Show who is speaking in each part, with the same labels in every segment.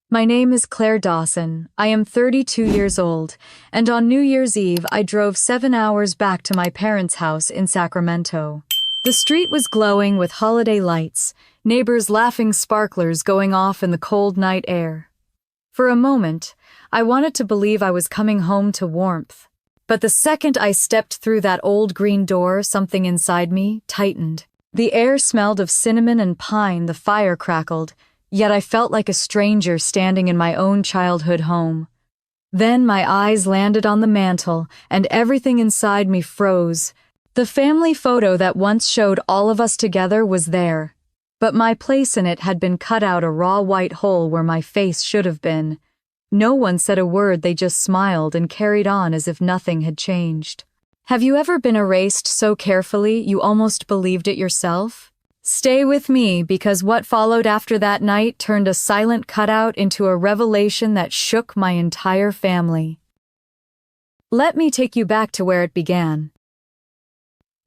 Speaker 1: My name is Claire Dawson. I am 32 years old, and on New Year's Eve I drove 7 hours back to my parents' house in Sacramento. The street was glowing with holiday lights, neighbors laughing, sparklers going off in the cold night air. For a moment, I wanted to believe I was coming home to warmth. But the second I stepped through that old green door, something inside me tightened. The air smelled of cinnamon and pine, the fire crackled, yet I felt like a stranger standing in my own childhood home. Then my eyes landed on the mantel, and everything inside me froze. The family photo that once showed all of us together was there, but my place in it had been cut out a raw white hole where my face should have been. No one said a word, they just smiled and carried on as if nothing had changed. Have you ever been erased so carefully you almost believed it yourself? Stay with me, because what followed after that night turned a silent cutout into a revelation that shook my entire family. Let me take you back to where it began.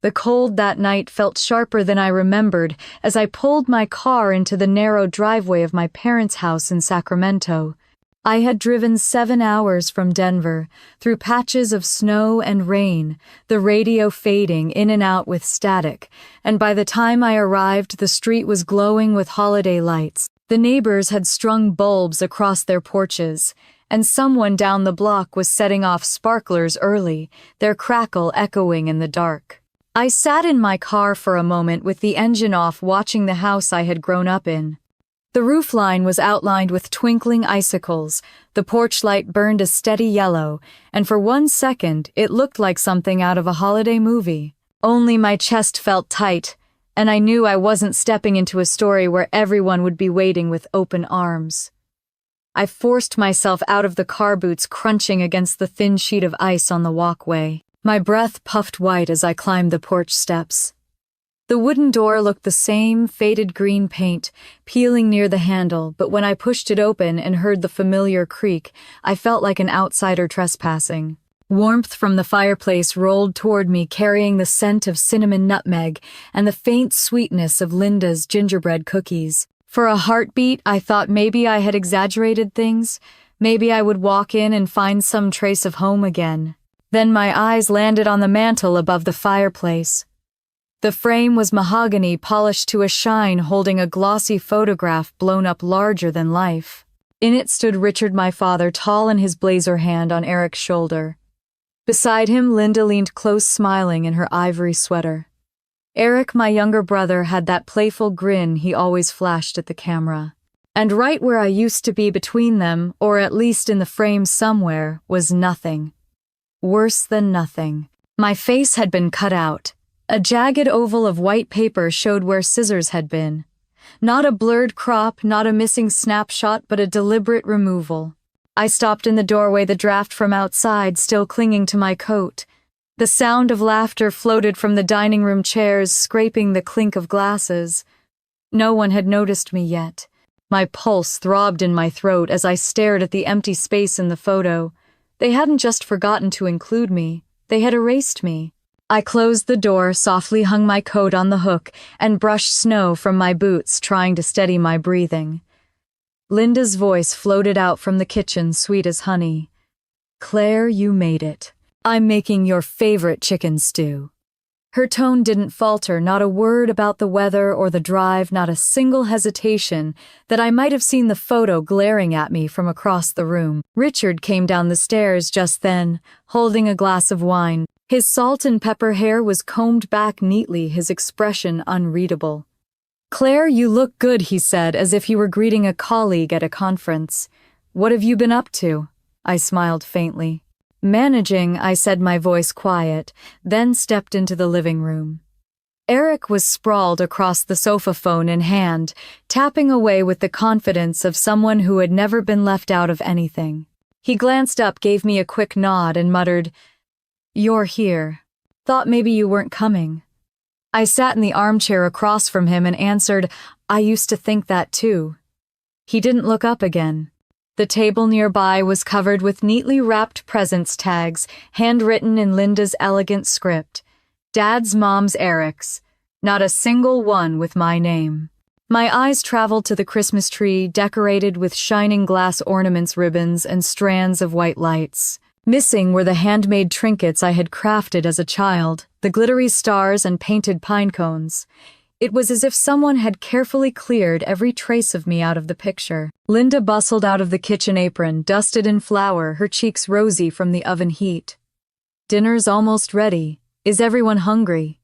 Speaker 1: The cold that night felt sharper than I remembered as I pulled my car into the narrow driveway of my parents' house in Sacramento. I had driven 7 hours from Denver, through patches of snow and rain, the radio fading in and out with static, and by the time I arrived, the street was glowing with holiday lights. The neighbors had strung bulbs across their porches, and someone down the block was setting off sparklers early, their crackle echoing in the dark. I sat in my car for a moment with the engine off, watching the house I had grown up in. The roofline was outlined with twinkling icicles, the porch light burned a steady yellow, and for 1 second it looked like something out of a holiday movie. Only my chest felt tight, and I knew I wasn't stepping into a story where everyone would be waiting with open arms. I forced myself out of the car, boots crunching against the thin sheet of ice on the walkway. My breath puffed white as I climbed the porch steps. The wooden door looked the same, faded green paint, peeling near the handle, but when I pushed it open and heard the familiar creak, I felt like an outsider trespassing. Warmth from the fireplace rolled toward me, carrying the scent of cinnamon nutmeg and the faint sweetness of Linda's gingerbread cookies. For a heartbeat, I thought maybe I had exaggerated things. Maybe I would walk in and find some trace of home again. Then my eyes landed on the mantel above the fireplace. The frame was mahogany, polished to a shine, holding a glossy photograph blown up larger than life. In it stood Richard, my father, tall in his blazer, hand on Eric's shoulder. Beside him, Linda leaned close, smiling in her ivory sweater. Eric, my younger brother, had that playful grin he always flashed at the camera. And right where I used to be between them, or at least in the frame somewhere, was nothing. Worse than nothing. My face had been cut out. A jagged oval of white paper showed where scissors had been. Not a blurred crop, not a missing snapshot, but a deliberate removal. I stopped in the doorway, the draft from outside still clinging to my coat. The sound of laughter floated from the dining room chairs, scraping the clink of glasses. No one had noticed me yet. My pulse throbbed in my throat as I stared at the empty space in the photo. They hadn't just forgotten to include me, they had erased me. I closed the door, softly hung my coat on the hook, and brushed snow from my boots, trying to steady my breathing. Linda's voice floated out from the kitchen, sweet as honey. "Claire, you made it. I'm making your favorite chicken stew." Her tone didn't falter, not a word about the weather or the drive, not a single hesitation that I might have seen the photo glaring at me from across the room. Richard came down the stairs just then, holding a glass of wine. His salt and pepper hair was combed back neatly, his expression unreadable. "Claire, you look good," he said, as if he were greeting a colleague at a conference. "What have you been up to?" I smiled faintly. "Managing," I said, my voice quiet, then stepped into the living room. Eric was sprawled across the sofa, phone in hand, tapping away with the confidence of someone who had never been left out of anything. He glanced up, gave me a quick nod, and muttered, "You're here. Thought maybe you weren't coming." I sat in the armchair across from him and answered, "I used to think that too." He didn't look up again. The table nearby was covered with neatly wrapped presents tags, handwritten in Linda's elegant script. Dad's, Mom's, Eric's. Not a single one with my name. My eyes traveled to the Christmas tree decorated with shining glass ornaments, ribbons, and strands of white lights. Missing were the handmade trinkets I had crafted as a child, the glittery stars and painted pine cones. It was as if someone had carefully cleared every trace of me out of the picture. Linda bustled out of the kitchen apron, dusted in flour, her cheeks rosy from the oven heat. "Dinner's almost ready. Is everyone hungry?"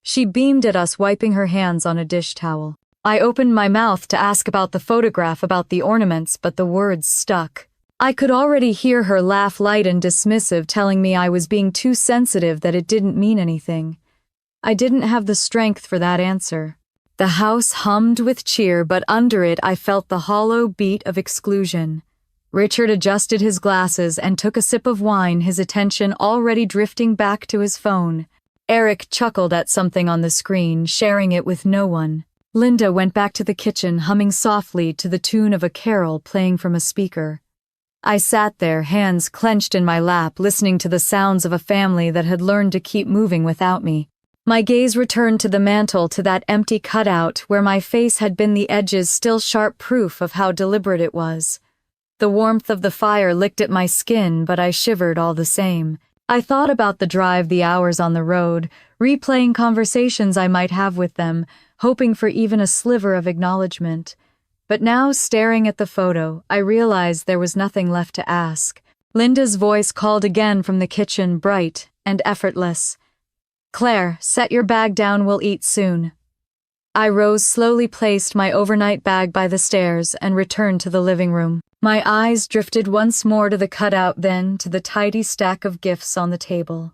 Speaker 1: She beamed at us, wiping her hands on a dish towel. I opened my mouth to ask about the photograph, about the ornaments, but the words stuck. I could already hear her laugh, light and dismissive, telling me I was being too sensitive, that it didn't mean anything. I didn't have the strength for that answer. The house hummed with cheer, but under it I felt the hollow beat of exclusion. Richard adjusted his glasses and took a sip of wine, his attention already drifting back to his phone. Eric chuckled at something on the screen, sharing it with no one. Linda went back to the kitchen, humming softly to the tune of a carol playing from a speaker. I sat there, hands clenched in my lap, listening to the sounds of a family that had learned to keep moving without me. My gaze returned to the mantel, to that empty cutout where my face had been, the edges still sharp, proof of how deliberate it was. The warmth of the fire licked at my skin, but I shivered all the same. I thought about the drive, the hours on the road, replaying conversations I might have with them, hoping for even a sliver of acknowledgement. But now, staring at the photo, I realized there was nothing left to ask. Linda's voice called again from the kitchen, bright and effortless. "Claire, set your bag down, we'll eat soon." I rose slowly, placed my overnight bag by the stairs, and returned to the living room. My eyes drifted once more to the cutout, then to the tidy stack of gifts on the table.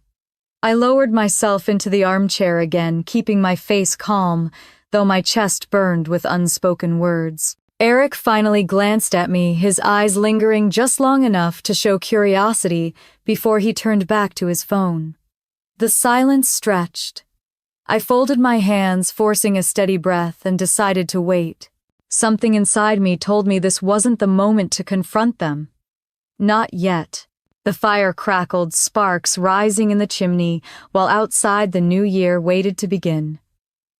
Speaker 1: I lowered myself into the armchair again, keeping my face calm, though my chest burned with unspoken words. Eric finally glanced at me, his eyes lingering just long enough to show curiosity before he turned back to his phone. The silence stretched. I folded my hands, forcing a steady breath, and decided to wait. Something inside me told me this wasn't the moment to confront them. Not yet. The fire crackled, sparks rising in the chimney, while outside the new year waited to begin.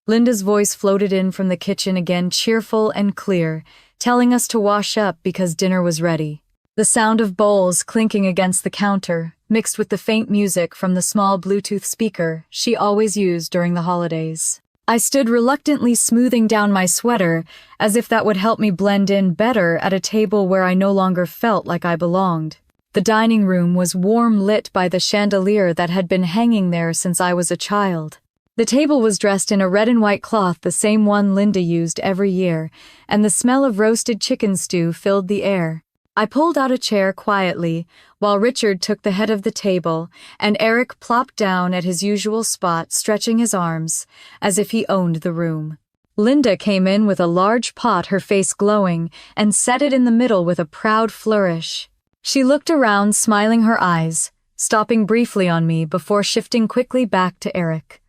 Speaker 1: Linda's voice floated in from the kitchen again, cheerful and clear, telling us to wash up because dinner was ready. The sound of bowls clinking against the counter, mixed with the faint music from the small Bluetooth speaker she always used during the holidays. I stood reluctantly, smoothing down my sweater, as if that would help me blend in better at a table where I no longer felt like I belonged. The dining room was warm, lit by the chandelier that had been hanging there since I was a child. The table was dressed in a red and white cloth, the same one Linda used every year, and the smell of roasted chicken stew filled the air. I pulled out a chair quietly, while Richard took the head of the table, and Eric plopped down at his usual spot, stretching his arms, as if he owned the room. Linda came in with a large pot, her face glowing, and set it in the middle with a proud flourish. She looked around, smiling her eyes, stopping briefly on me before shifting quickly back to Eric.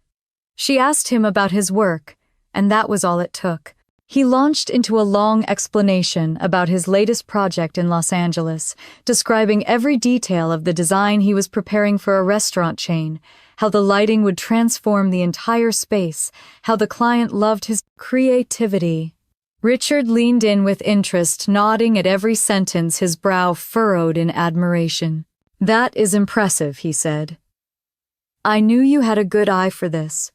Speaker 1: She asked him about his work, and that was all it took. He launched into a long explanation about his latest project in Los Angeles, describing every detail of the design he was preparing for a restaurant chain, how the lighting would transform the entire space, how the client loved his creativity. Richard leaned in with interest, nodding at every sentence, his brow furrowed in admiration. "That is impressive," he said. "I knew you had a good eye for this."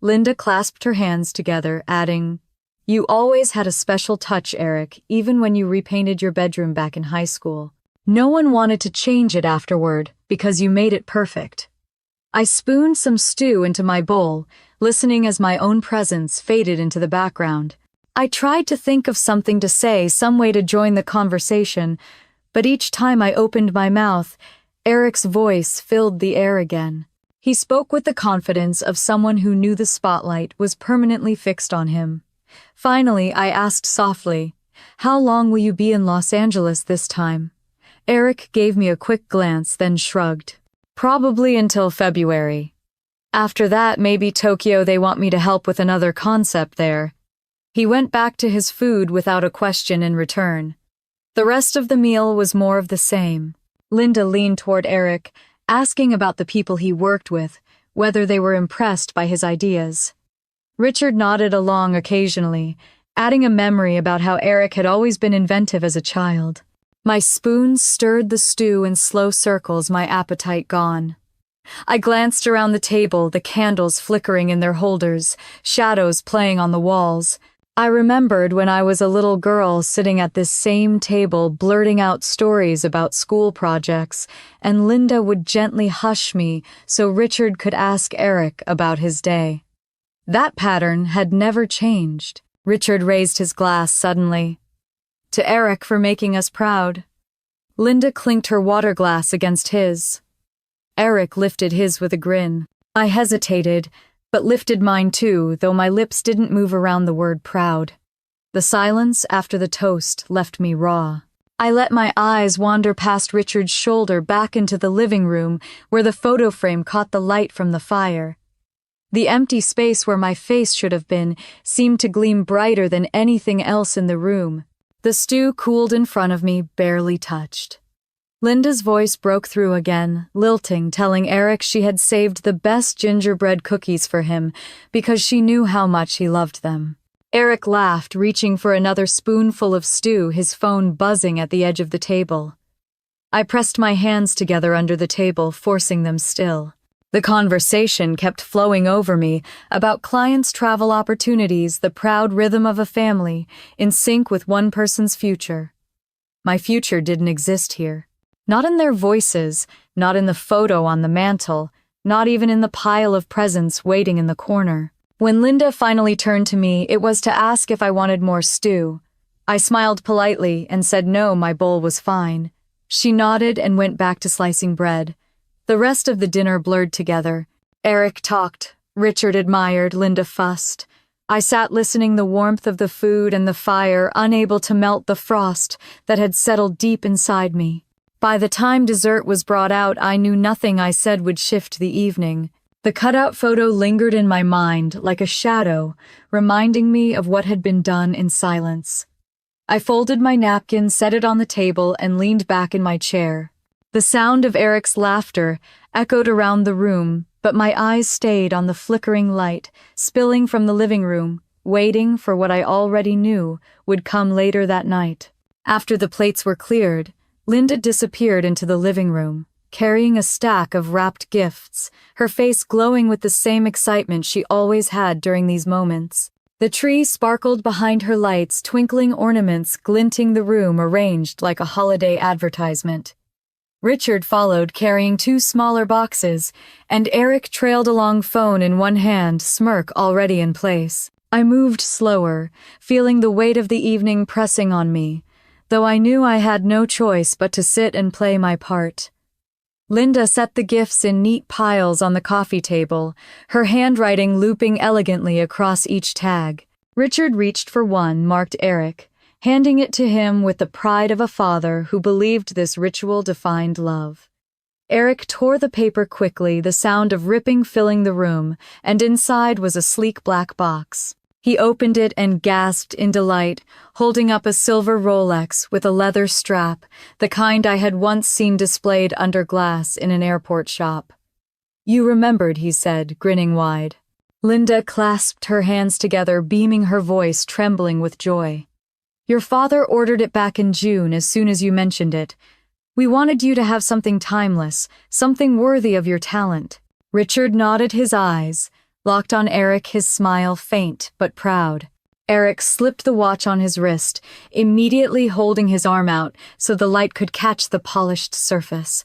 Speaker 1: Linda clasped her hands together, adding, "You always had a special touch, Eric, even when you repainted your bedroom back in high school. No one wanted to change it afterward because you made it perfect." I spooned some stew into my bowl, listening as my own presence faded into the background. I tried to think of something to say, some way to join the conversation, but each time I opened my mouth, Eric's voice filled the air again. He spoke with the confidence of someone who knew the spotlight was permanently fixed on him. Finally, I asked softly, "How long will you be in Los Angeles this time?" Eric gave me a quick glance, then shrugged. "Probably until February. After that, maybe Tokyo. They want me to help with another concept there." He went back to his food without a question in return. The rest of the meal was more of the same. Linda leaned toward Eric, asking about the people he worked with, whether they were impressed by his ideas. Richard nodded along occasionally, adding a memory about how Eric had always been inventive as a child. My spoon stirred the stew in slow circles, my appetite gone. I glanced around the table, the candles flickering in their holders, shadows playing on the walls. I remembered when I was a little girl sitting at this same table blurting out stories about school projects, and Linda would gently hush me so Richard could ask Eric about his day. That pattern had never changed. Richard raised his glass suddenly. To Eric for making us proud. Linda clinked her water glass against his. Eric lifted his with a grin. I hesitated, but lifted mine too, though my lips didn't move around the word proud. The silence after the toast left me raw. I let my eyes wander past Richard's shoulder back into the living room where the photo frame caught the light from the fire. The empty space where my face should have been seemed to gleam brighter than anything else in the room. The stew cooled in front of me, barely touched. Linda's voice broke through again, lilting, telling Eric she had saved the best gingerbread cookies for him because she knew how much he loved them. Eric laughed, reaching for another spoonful of stew, his phone buzzing at the edge of the table. I pressed my hands together under the table, forcing them still. The conversation kept flowing over me about clients' travel opportunities, the proud rhythm of a family, in sync with one person's future. My future didn't exist here. Not in their voices, not in the photo on the mantel, not even in the pile of presents waiting in the corner. When Linda finally turned to me, it was to ask if I wanted more stew. I smiled politely and said no, my bowl was fine. She nodded and went back to slicing bread. The rest of the dinner blurred together. Eric talked, Richard admired, Linda fussed. I sat listening, the warmth of the food and the fire, unable to melt the frost that had settled deep inside me. By the time dessert was brought out, I knew nothing I said would shift the evening. The cutout photo lingered in my mind like a shadow, reminding me of what had been done in silence. I folded my napkin, set it on the table, and leaned back in my chair. The sound of Eric's laughter echoed around the room, but my eyes stayed on the flickering light, spilling from the living room, waiting for what I already knew would come later that night. After the plates were cleared, Linda disappeared into the living room, carrying a stack of wrapped gifts, her face glowing with the same excitement she always had during these moments. The tree sparkled behind her lights, twinkling ornaments glinting the room arranged like a holiday advertisement. Richard followed, carrying 2 smaller boxes, and Eric trailed along, phone in one hand, smirk already in place. I moved slower, feeling the weight of the evening pressing on me, though I knew I had no choice but to sit and play my part. Linda set the gifts in neat piles on the coffee table, her handwriting looping elegantly across each tag. Richard reached for one marked Eric, handing it to him with the pride of a father who believed this ritual defined love. Eric tore the paper quickly, the sound of ripping filling the room, and inside was a sleek black box. He opened it and gasped in delight, holding up a silver Rolex with a leather strap, the kind I had once seen displayed under glass in an airport shop. "You remembered," he said, grinning wide. Linda clasped her hands together, beaming, her voice trembling with joy. "Your father ordered it back in June as soon as you mentioned it. We wanted you to have something timeless, something worthy of your talent." Richard nodded, his eyes locked on Eric, his smile faint but proud. Eric slipped the watch on his wrist, immediately holding his arm out so the light could catch the polished surface.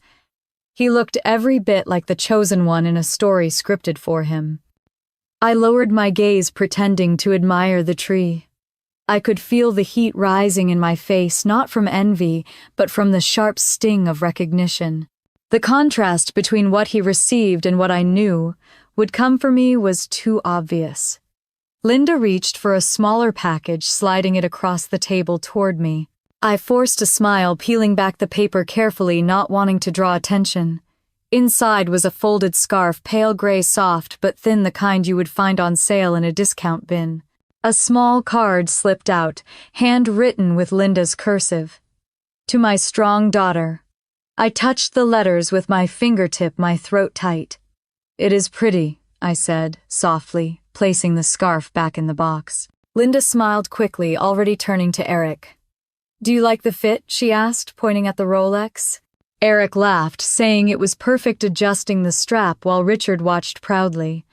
Speaker 1: He looked every bit like the chosen one in a story scripted for him. I lowered my gaze, pretending to admire the tree. I could feel the heat rising in my face, not from envy, but from the sharp sting of recognition. The contrast between what he received and what I knew would come for me was too obvious. Linda reached for a smaller package, sliding it across the table toward me. I forced a smile, peeling back the paper carefully, not wanting to draw attention. Inside was a folded scarf, pale gray, soft but thin, the kind you would find on sale in a discount bin. A small card slipped out, handwritten with Linda's cursive. "To my strong daughter." I touched the letters with my fingertip, my throat tight. "It is pretty," I said, softly, placing the scarf back in the box. Linda smiled quickly, already turning to Eric. "Do you like the fit?" she asked, pointing at the Rolex. Eric laughed, saying it was perfect, adjusting the strap while Richard watched proudly.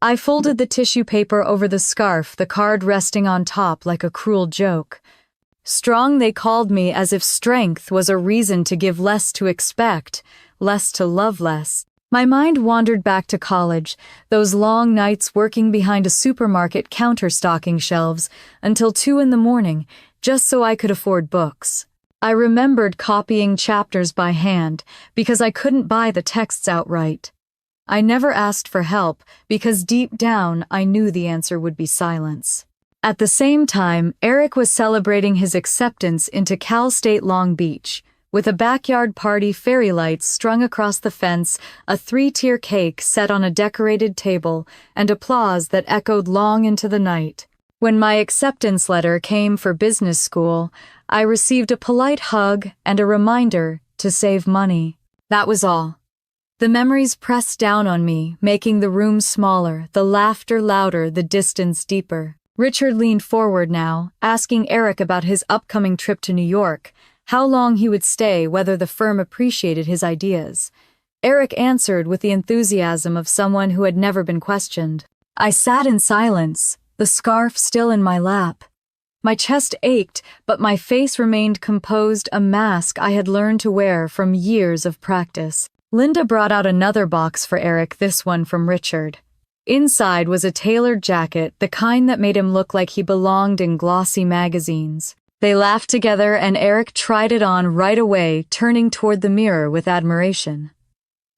Speaker 1: I folded the tissue paper over the scarf, the card resting on top like a cruel joke. Strong, they called me, as if strength was a reason to give less, to expect less, to love less. My mind wandered back to college, those long nights working behind a supermarket counter stocking shelves until 2 in the morning, just so I could afford books. I remembered copying chapters by hand because I couldn't buy the texts outright. I never asked for help because deep down I knew the answer would be silence. At the same time, Eric was celebrating his acceptance into Cal State Long Beach. With a backyard party, fairy lights strung across the fence, a 3-tier cake set on a decorated table, and applause that echoed long into the night. When my acceptance letter came for business school, I received a polite hug and a reminder to save money. That was all. The memories pressed down on me, making the room smaller, the laughter louder, the distance deeper. Richard leaned forward now, asking Eric about his upcoming trip to New York, how long he would stay, whether the firm appreciated his ideas. Eric answered with the enthusiasm of someone who had never been questioned. I sat in silence, the scarf still in my lap. My chest ached, but my face remained composed, a mask I had learned to wear from years of practice. Linda brought out another box for Eric, this one from Richard. Inside was a tailored jacket, the kind that made him look like he belonged in glossy magazines. They laughed together and Eric tried it on right away, turning toward the mirror with admiration.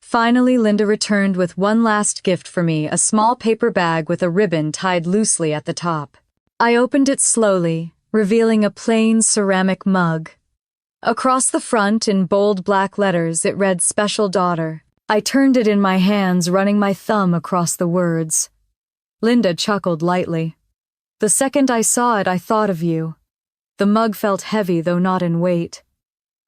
Speaker 1: Finally, Linda returned with one last gift for me, a small paper bag with a ribbon tied loosely at the top. I opened it slowly, revealing a plain ceramic mug. Across the front, in bold black letters, it read "Special Daughter." I turned it in my hands, running my thumb across the words. Linda chuckled lightly. "The second I saw it, I thought of you." The mug felt heavy, though not in weight.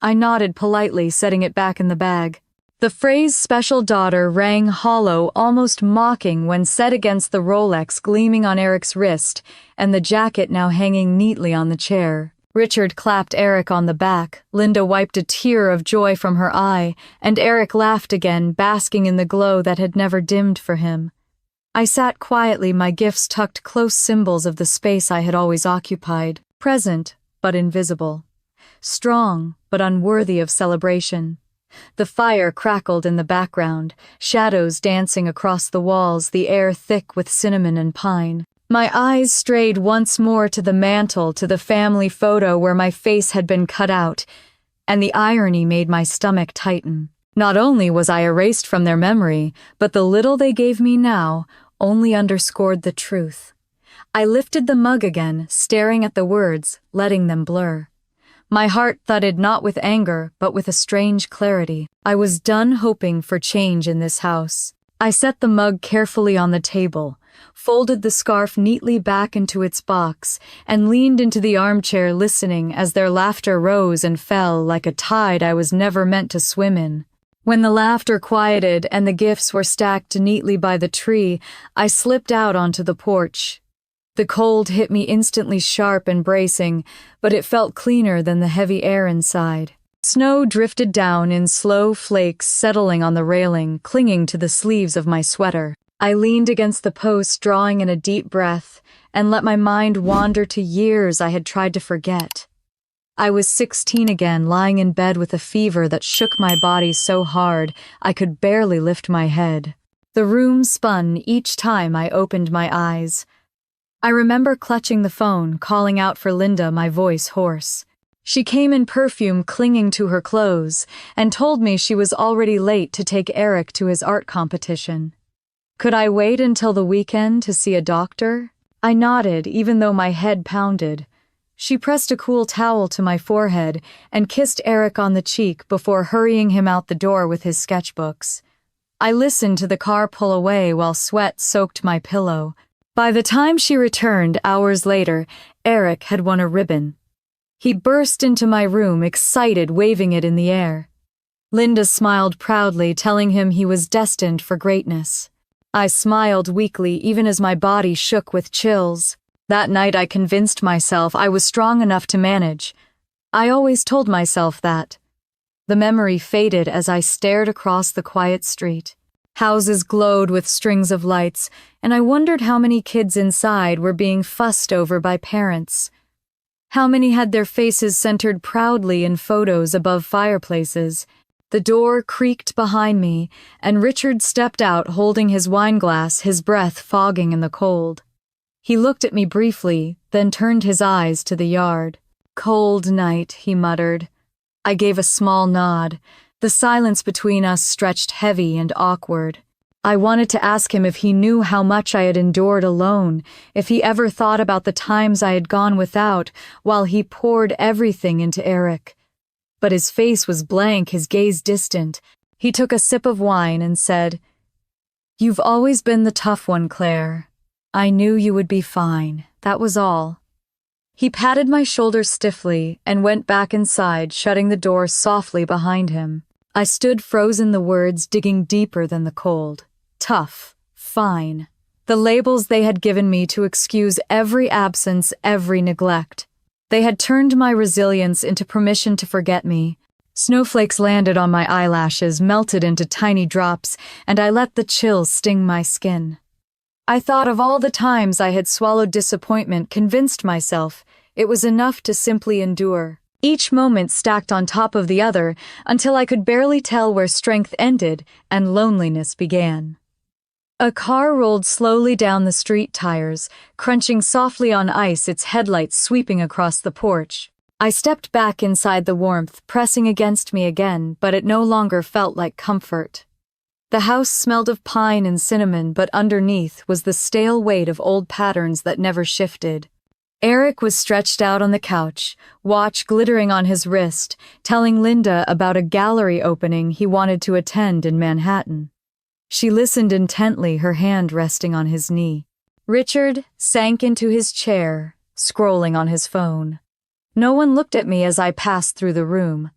Speaker 1: I nodded politely, setting it back in the bag. The phrase "Special Daughter" rang hollow, almost mocking, when set against the Rolex gleaming on Eric's wrist and the jacket now hanging neatly on the chair. Richard clapped Eric on the back, Linda wiped a tear of joy from her eye, and Eric laughed again, basking in the glow that had never dimmed for him. I sat quietly, my gifts tucked close, symbols of the space I had always occupied. Present, but invisible. Strong, but unworthy of celebration. The fire crackled in the background, shadows dancing across the walls, the air thick with cinnamon and pine. My eyes strayed once more to the mantel, to the family photo where my face had been cut out, and the irony made my stomach tighten. Not only was I erased from their memory, but the little they gave me now only underscored the truth. I lifted the mug again, staring at the words, letting them blur. My heart thudded not with anger, but with a strange clarity. I was done hoping for change in this house. I set the mug carefully on the table, folded the scarf neatly back into its box, and leaned into the armchair, listening as their laughter rose and fell like a tide I was never meant to swim in. When the laughter quieted and the gifts were stacked neatly by the tree, I slipped out onto the porch. The cold hit me instantly, sharp and bracing, but it felt cleaner than the heavy air inside. Snow drifted down in slow flakes, settling on the railing, clinging to the sleeves of my sweater. I leaned against the post, drawing in a deep breath, and let my mind wander to years I had tried to forget. I was 16 again, lying in bed with a fever that shook my body so hard I could barely lift my head. The room spun each time I opened my eyes. I remember clutching the phone, calling out for Linda, my voice hoarse. She came in, perfume clinging to her clothes, and told me she was already late to take Eric to his art competition. Could I wait until the weekend to see a doctor? I nodded, even though my head pounded. She pressed a cool towel to my forehead and kissed Eric on the cheek before hurrying him out the door with his sketchbooks. I listened to the car pull away while sweat soaked my pillow. By the time she returned, hours later, Eric had won a ribbon. He burst into my room, excited, waving it in the air. Linda smiled proudly, telling him he was destined for greatness. I smiled weakly, even as my body shook with chills. That night I convinced myself I was strong enough to manage. I always told myself that. The memory faded as I stared across the quiet street. Houses glowed with strings of lights, and I wondered how many kids inside were being fussed over by parents. How many had their faces centered proudly in photos above fireplaces. The door creaked behind me, and Richard stepped out holding his wineglass, his breath fogging in the cold. He looked at me briefly, then turned his eyes to the yard. "Cold night," he muttered. I gave a small nod. The silence between us stretched heavy and awkward. I wanted to ask him if he knew how much I had endured alone, if he ever thought about the times I had gone without, while he poured everything into Eric. But his face was blank, his gaze distant. He took a sip of wine and said, "You've always been the tough one, Claire. I knew you would be fine, that was all." He patted my shoulder stiffly and went back inside, shutting the door softly behind him. I stood frozen, the words digging deeper than the cold. Tough, fine. The labels they had given me to excuse every absence, every neglect. They had turned my resilience into permission to forget me. Snowflakes landed on my eyelashes, melted into tiny drops, and I let the chills sting my skin. I thought of all the times I had swallowed disappointment, convinced myself it was enough to simply endure. Each moment stacked on top of the other until I could barely tell where strength ended and loneliness began. A car rolled slowly down the street, tires crunching softly on ice, its headlights sweeping across the porch. I stepped back inside, the warmth pressing against me again, but it no longer felt like comfort. The house smelled of pine and cinnamon, but underneath was the stale weight of old patterns that never shifted. Eric was stretched out on the couch, watch glittering on his wrist, telling Linda about a gallery opening he wanted to attend in Manhattan. She listened intently, her hand resting on his knee. Richard sank into his chair, scrolling on his phone. No one looked at me as I passed through the room.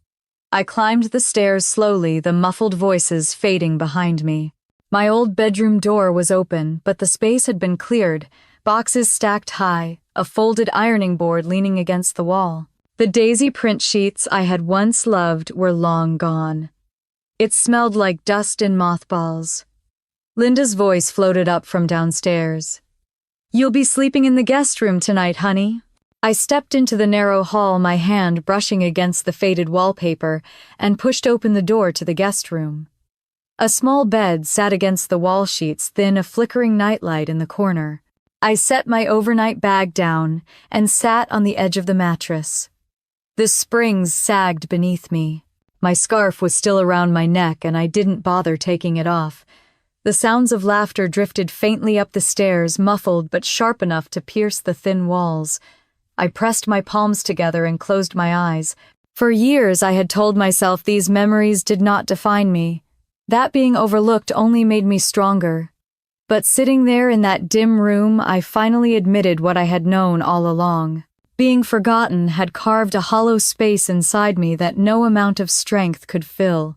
Speaker 1: I climbed the stairs slowly, the muffled voices fading behind me. My old bedroom door was open, but the space had been cleared, boxes stacked high, a folded ironing board leaning against the wall. The daisy print sheets I had once loved were long gone. It smelled like dust and mothballs. Linda's voice floated up from downstairs. "You'll be sleeping in the guest room tonight, honey." I stepped into the narrow hall, my hand brushing against the faded wallpaper, and pushed open the door to the guest room. A small bed sat against the wall sheets, thin, a flickering nightlight in the corner. I set my overnight bag down and sat on the edge of the mattress. The springs sagged beneath me. My scarf was still around my neck, and I didn't bother taking it off. The sounds of laughter drifted faintly up the stairs, muffled but sharp enough to pierce the thin walls. I pressed my palms together and closed my eyes. For years I had told myself these memories did not define me. That being overlooked only made me stronger. But sitting there in that dim room, I finally admitted what I had known all along. Being forgotten had carved a hollow space inside me that no amount of strength could fill.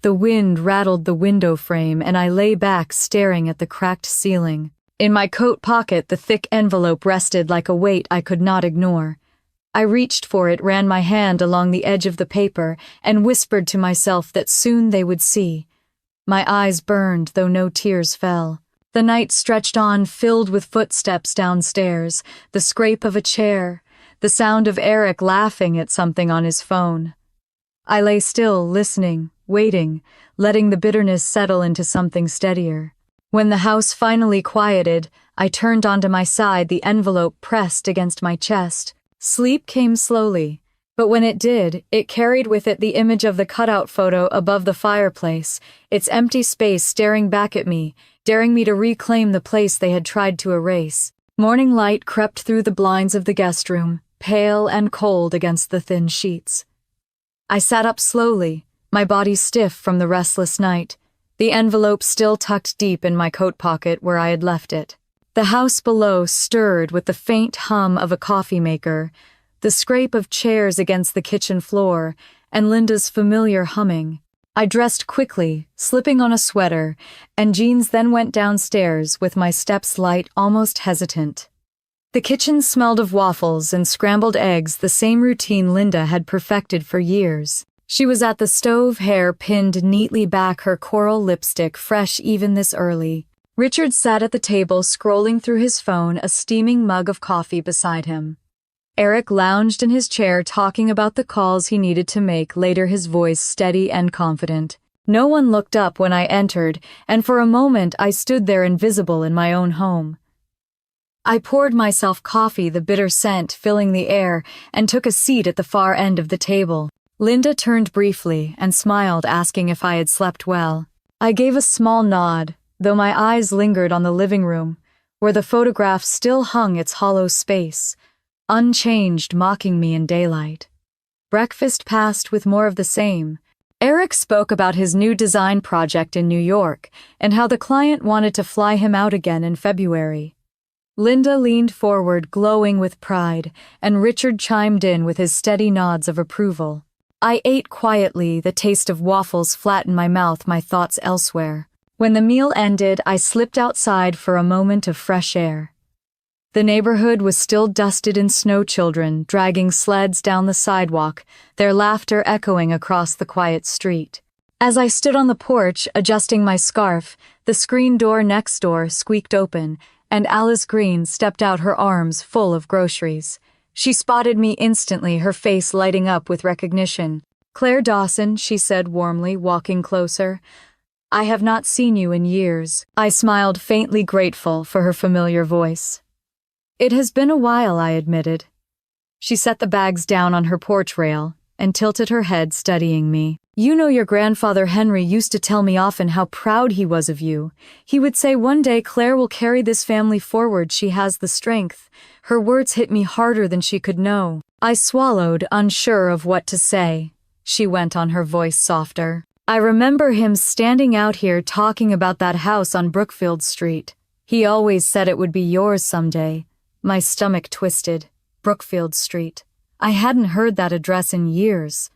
Speaker 1: The wind rattled the window frame, and I lay back staring at the cracked ceiling. In my coat pocket, the thick envelope rested like a weight I could not ignore. I reached for it, ran my hand along the edge of the paper, and whispered to myself that soon they would see. My eyes burned, though no tears fell. The night stretched on, filled with footsteps downstairs, the scrape of a chair, the sound of Eric laughing at something on his phone. I lay still, listening, waiting, letting the bitterness settle into something steadier. When the house finally quieted, I turned onto my side, the envelope pressed against my chest. Sleep came slowly, but when it did, it carried with it the image of the cutout photo above the fireplace, its empty space staring back at me, daring me to reclaim the place they had tried to erase. Morning light crept through the blinds of the guest room, pale and cold against the thin sheets. I sat up slowly, my body stiff from the restless night, the envelope still tucked deep in my coat pocket where I had left it. The house below stirred with the faint hum of a coffee maker, the scrape of chairs against the kitchen floor, and Linda's familiar humming. I dressed quickly, slipping on a sweater and jeans, then went downstairs with my steps light, almost hesitant. The kitchen smelled of waffles and scrambled eggs, the same routine Linda had perfected for years. She was at the stove, hair pinned neatly back, her coral lipstick fresh even this early. Richard sat at the table scrolling through his phone, a steaming mug of coffee beside him. Eric lounged in his chair talking about the calls he needed to make, later his voice steady and confident. No one looked up when I entered, and for a moment I stood there invisible in my own home. I poured myself coffee, the bitter scent filling the air, and took a seat at the far end of the table. Linda turned briefly and smiled, asking if I had slept well. I gave a small nod, though my eyes lingered on the living room, where the photograph still hung its hollow space, unchanged, mocking me in daylight. Breakfast passed with more of the same. Eric spoke about his new design project in New York and how the client wanted to fly him out again in February. Linda leaned forward, glowing with pride, and Richard chimed in with his steady nods of approval. I ate quietly, the taste of waffles flat in my mouth, my thoughts elsewhere. When the meal ended, I slipped outside for a moment of fresh air. The neighborhood was still dusted in snow, children dragging sleds down the sidewalk, their laughter echoing across the quiet street. As I stood on the porch, adjusting my scarf, the screen door next door squeaked open, and Alice Green stepped out, her arms full of groceries. She spotted me instantly, her face lighting up with recognition. "Claire Dawson," she said warmly, walking closer. "I have not seen you in years." I smiled, faintly grateful for her familiar voice. "It has been a while," I admitted. She set the bags down on her porch rail and tilted her head, studying me. "You know, your grandfather Henry used to tell me often how proud he was of you. He would say, 'One day Claire will carry this family forward. She has the strength.'" Her words hit me harder than she could know. I swallowed, unsure of what to say. She went on, her voice softer. "I remember him standing out here talking about that house on Brookfield Street. He always said it would be yours someday." My stomach twisted. Brookfield Street. I hadn't heard that address in years.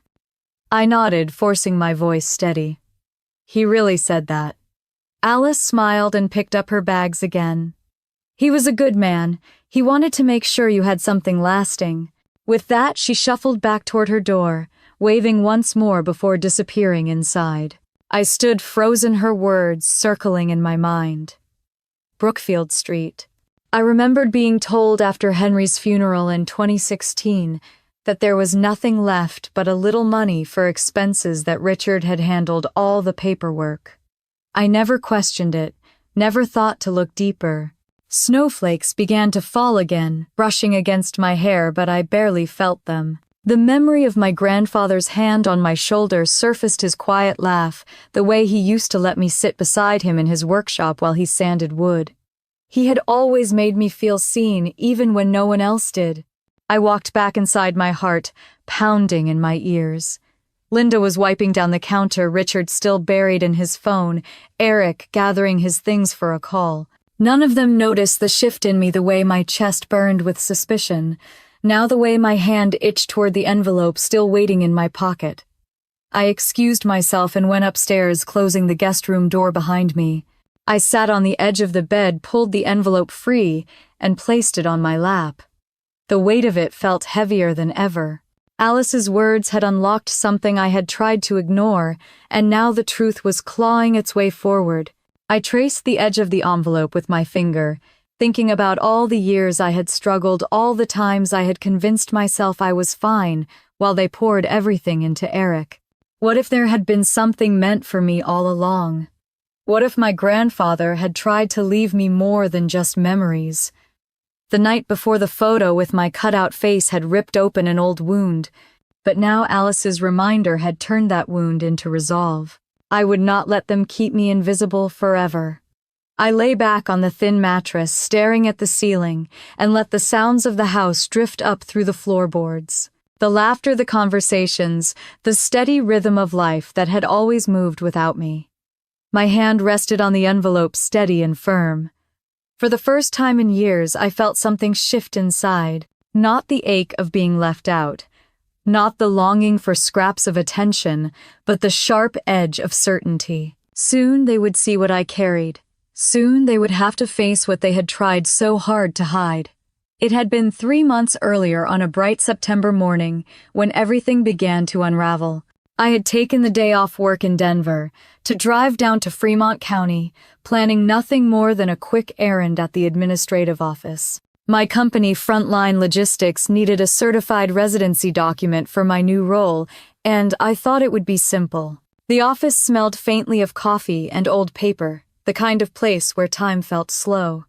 Speaker 1: I nodded, forcing my voice steady. "He really said that." Alice smiled and picked up her bags again. "He was a good man. He wanted to make sure you had something lasting." With that, she shuffled back toward her door, waving once more before disappearing inside. I stood frozen, her words circling in my mind. Brookfield Street. I remembered being told after Henry's funeral in 2016 that there was nothing left but a little money for expenses, that Richard had handled all the paperwork. I never questioned it, never thought to look deeper. Snowflakes began to fall again, brushing against my hair, but I barely felt them. The memory of my grandfather's hand on my shoulder surfaced, his quiet laugh, the way he used to let me sit beside him in his workshop while he sanded wood. He had always made me feel seen, even when no one else did. I walked back inside, my heart pounding in my ears. Linda was wiping down the counter, Richard still buried in his phone, Eric gathering his things for a call. None of them noticed the shift in me, the way my chest burned with suspicion, now the way my hand itched toward the envelope still waiting in my pocket. I excused myself and went upstairs, closing the guest room door behind me. I sat on the edge of the bed, pulled the envelope free, and placed it on my lap. The weight of it felt heavier than ever. Alice's words had unlocked something I had tried to ignore, and now the truth was clawing its way forward. I traced the edge of the envelope with my finger, thinking about all the years I had struggled, all the times I had convinced myself I was fine, while they poured everything into Eric. What if there had been something meant for me all along? What if my grandfather had tried to leave me more than just memories? The night before, the photo with my cutout face had ripped open an old wound, but now Alice's reminder had turned that wound into resolve. I would not let them keep me invisible forever. I lay back on the thin mattress, staring at the ceiling, and let the sounds of the house drift up through the floorboards. The laughter, the conversations, the steady rhythm of life that had always moved without me. My hand rested on the envelope, steady and firm. For the first time in years, I felt something shift inside, not the ache of being left out, not the longing for scraps of attention, but the sharp edge of certainty. Soon they would see what I carried. Soon they would have to face what they had tried so hard to hide. It had been 3 months earlier on a bright September morning when everything began to unravel. I had taken the day off work in Denver to drive down to Fremont County, planning nothing more than a quick errand at the administrative office. My company, Frontline Logistics, needed a certified residency document for my new role, and I thought it would be simple. The office smelled faintly of coffee and old paper, the kind of place where time felt slow.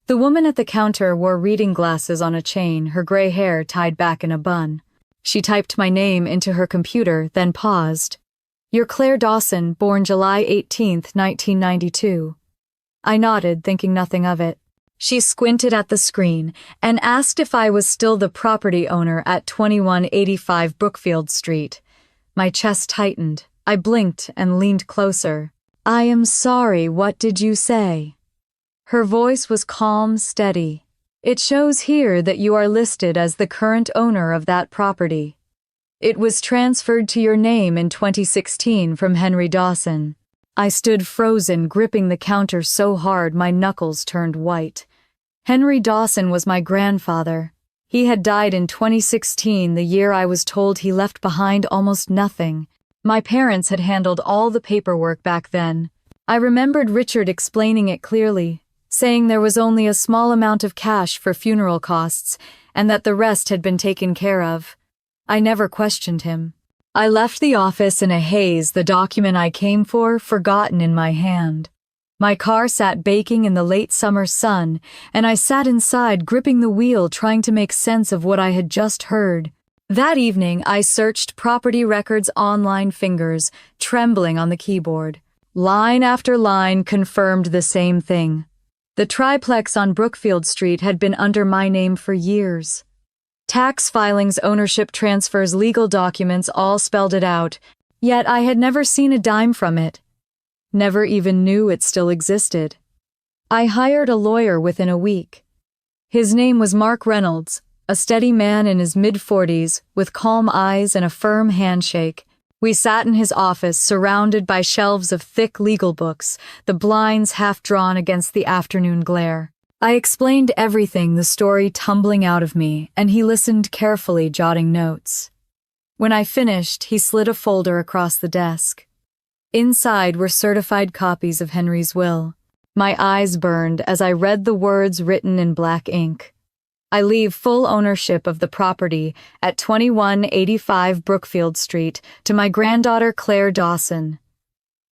Speaker 1: The woman at the counter wore reading glasses on a chain, her gray hair tied back in a bun. She typed my name into her computer, then paused. "You're Claire Dawson, born July 18th, 1992. I nodded, thinking nothing of it. She squinted at the screen and asked if I was still the property owner at 2185 Brookfield Street. My chest tightened. I blinked and leaned closer. "I am sorry, what did you say?" Her voice was calm, steady. "It shows here that you are listed as the current owner of that property. It was transferred to your name in 2016 from Henry Dawson." I stood frozen, gripping the counter so hard my knuckles turned white. Henry Dawson was my grandfather. He had died in 2016, the year I was told he left behind almost nothing. My parents had handled all the paperwork back then. I remembered Richard explaining it clearly, saying there was only a small amount of cash for funeral costs and that the rest had been taken care of. I never questioned him. I left the office in a haze, the document I came for forgotten in my hand. My car sat baking in the late summer sun, and I sat inside gripping the wheel trying to make sense of what I had just heard. That evening, I searched property records online, fingers trembling on the keyboard. Line after line confirmed the same thing. The triplex on Brookfield Street had been under my name for years. Tax filings, ownership transfers, legal documents all spelled it out, yet I had never seen a dime from it. Never even knew it still existed. I hired a lawyer within a week. His name was Mark Reynolds, a steady man in his mid-40s with calm eyes and a firm handshake. We sat in his office, surrounded by shelves of thick legal books, the blinds half drawn against the afternoon glare. I explained everything, the story tumbling out of me, and he listened carefully, jotting notes. When I finished, he slid a folder across the desk. Inside were certified copies of Henry's will. My eyes burned as I read the words written in black ink. I leave full ownership of the property at 2185 Brookfield Street to my granddaughter Claire Dawson.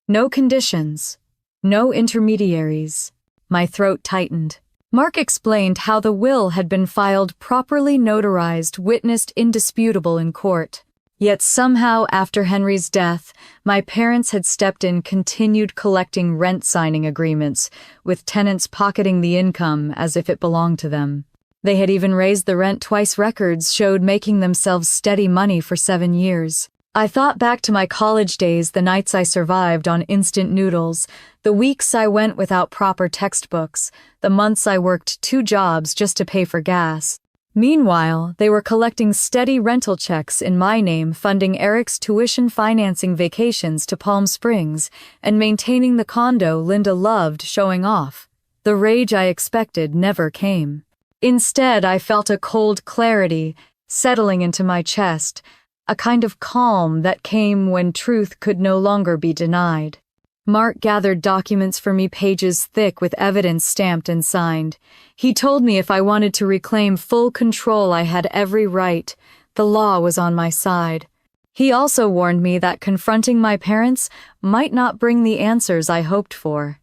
Speaker 1: No conditions. No intermediaries. My throat tightened. Mark explained how the will had been filed properly, notarized, witnessed indisputable in court. Yet somehow, after Henry's death, my parents had stepped in, continued collecting rent signing agreements, with tenants pocketing the income as if it belonged to them. They had even raised the rent twice, records showed, making themselves steady money for 7 years. I thought back to my college days, the nights I survived on instant noodles, the weeks I went without proper textbooks, the months I worked 2 jobs just to pay for gas. Meanwhile, they were collecting steady rental checks in my name, funding Eric's tuition, financing vacations to Palm Springs, and maintaining the condo Linda loved, showing off. The rage I expected never came. Instead, I felt a cold clarity settling into my chest, a kind of calm that came when truth could no longer be denied. Mark gathered documents for me, pages thick with evidence stamped and signed. He told me if I wanted to reclaim full control, I had every right. The law was on my side. He also warned me that confronting my parents might not bring the answers I hoped for.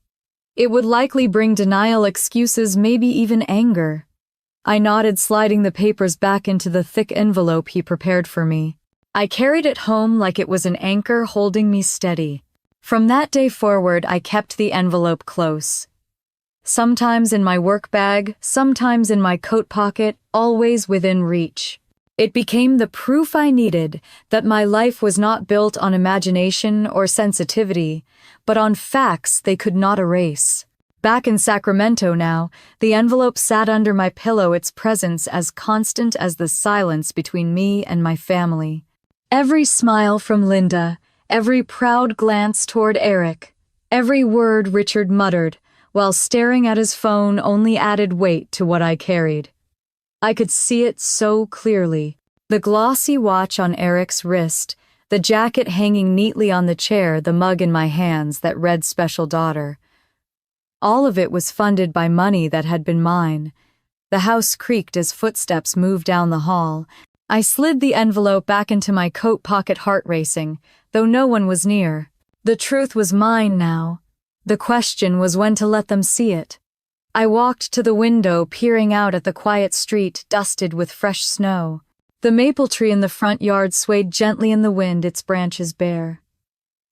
Speaker 1: It would likely bring denial, excuses, maybe even anger. I nodded, sliding the papers back into the thick envelope he prepared for me. I carried it home like it was an anchor holding me steady. From that day forward, I kept the envelope close. Sometimes in my work bag, sometimes in my coat pocket, always within reach. It became the proof I needed that my life was not built on imagination or sensitivity, but on facts they could not erase. Back in Sacramento now, the envelope sat under my pillow, its presence as constant as the silence between me and my family. Every smile from Linda, every proud glance toward Eric, every word Richard muttered while staring at his phone only added weight to what I carried. I could see it so clearly. The glossy watch on Eric's wrist, the jacket hanging neatly on the chair, the mug in my hands that read Special Daughter. All of it was funded by money that had been mine. The house creaked as footsteps moved down the hall. I slid the envelope back into my coat pocket, heart racing, though no one was near. The truth was mine now. The question was when to let them see it. I walked to the window, peering out at the quiet street, dusted with fresh snow. The maple tree in the front yard swayed gently in the wind, its branches bare.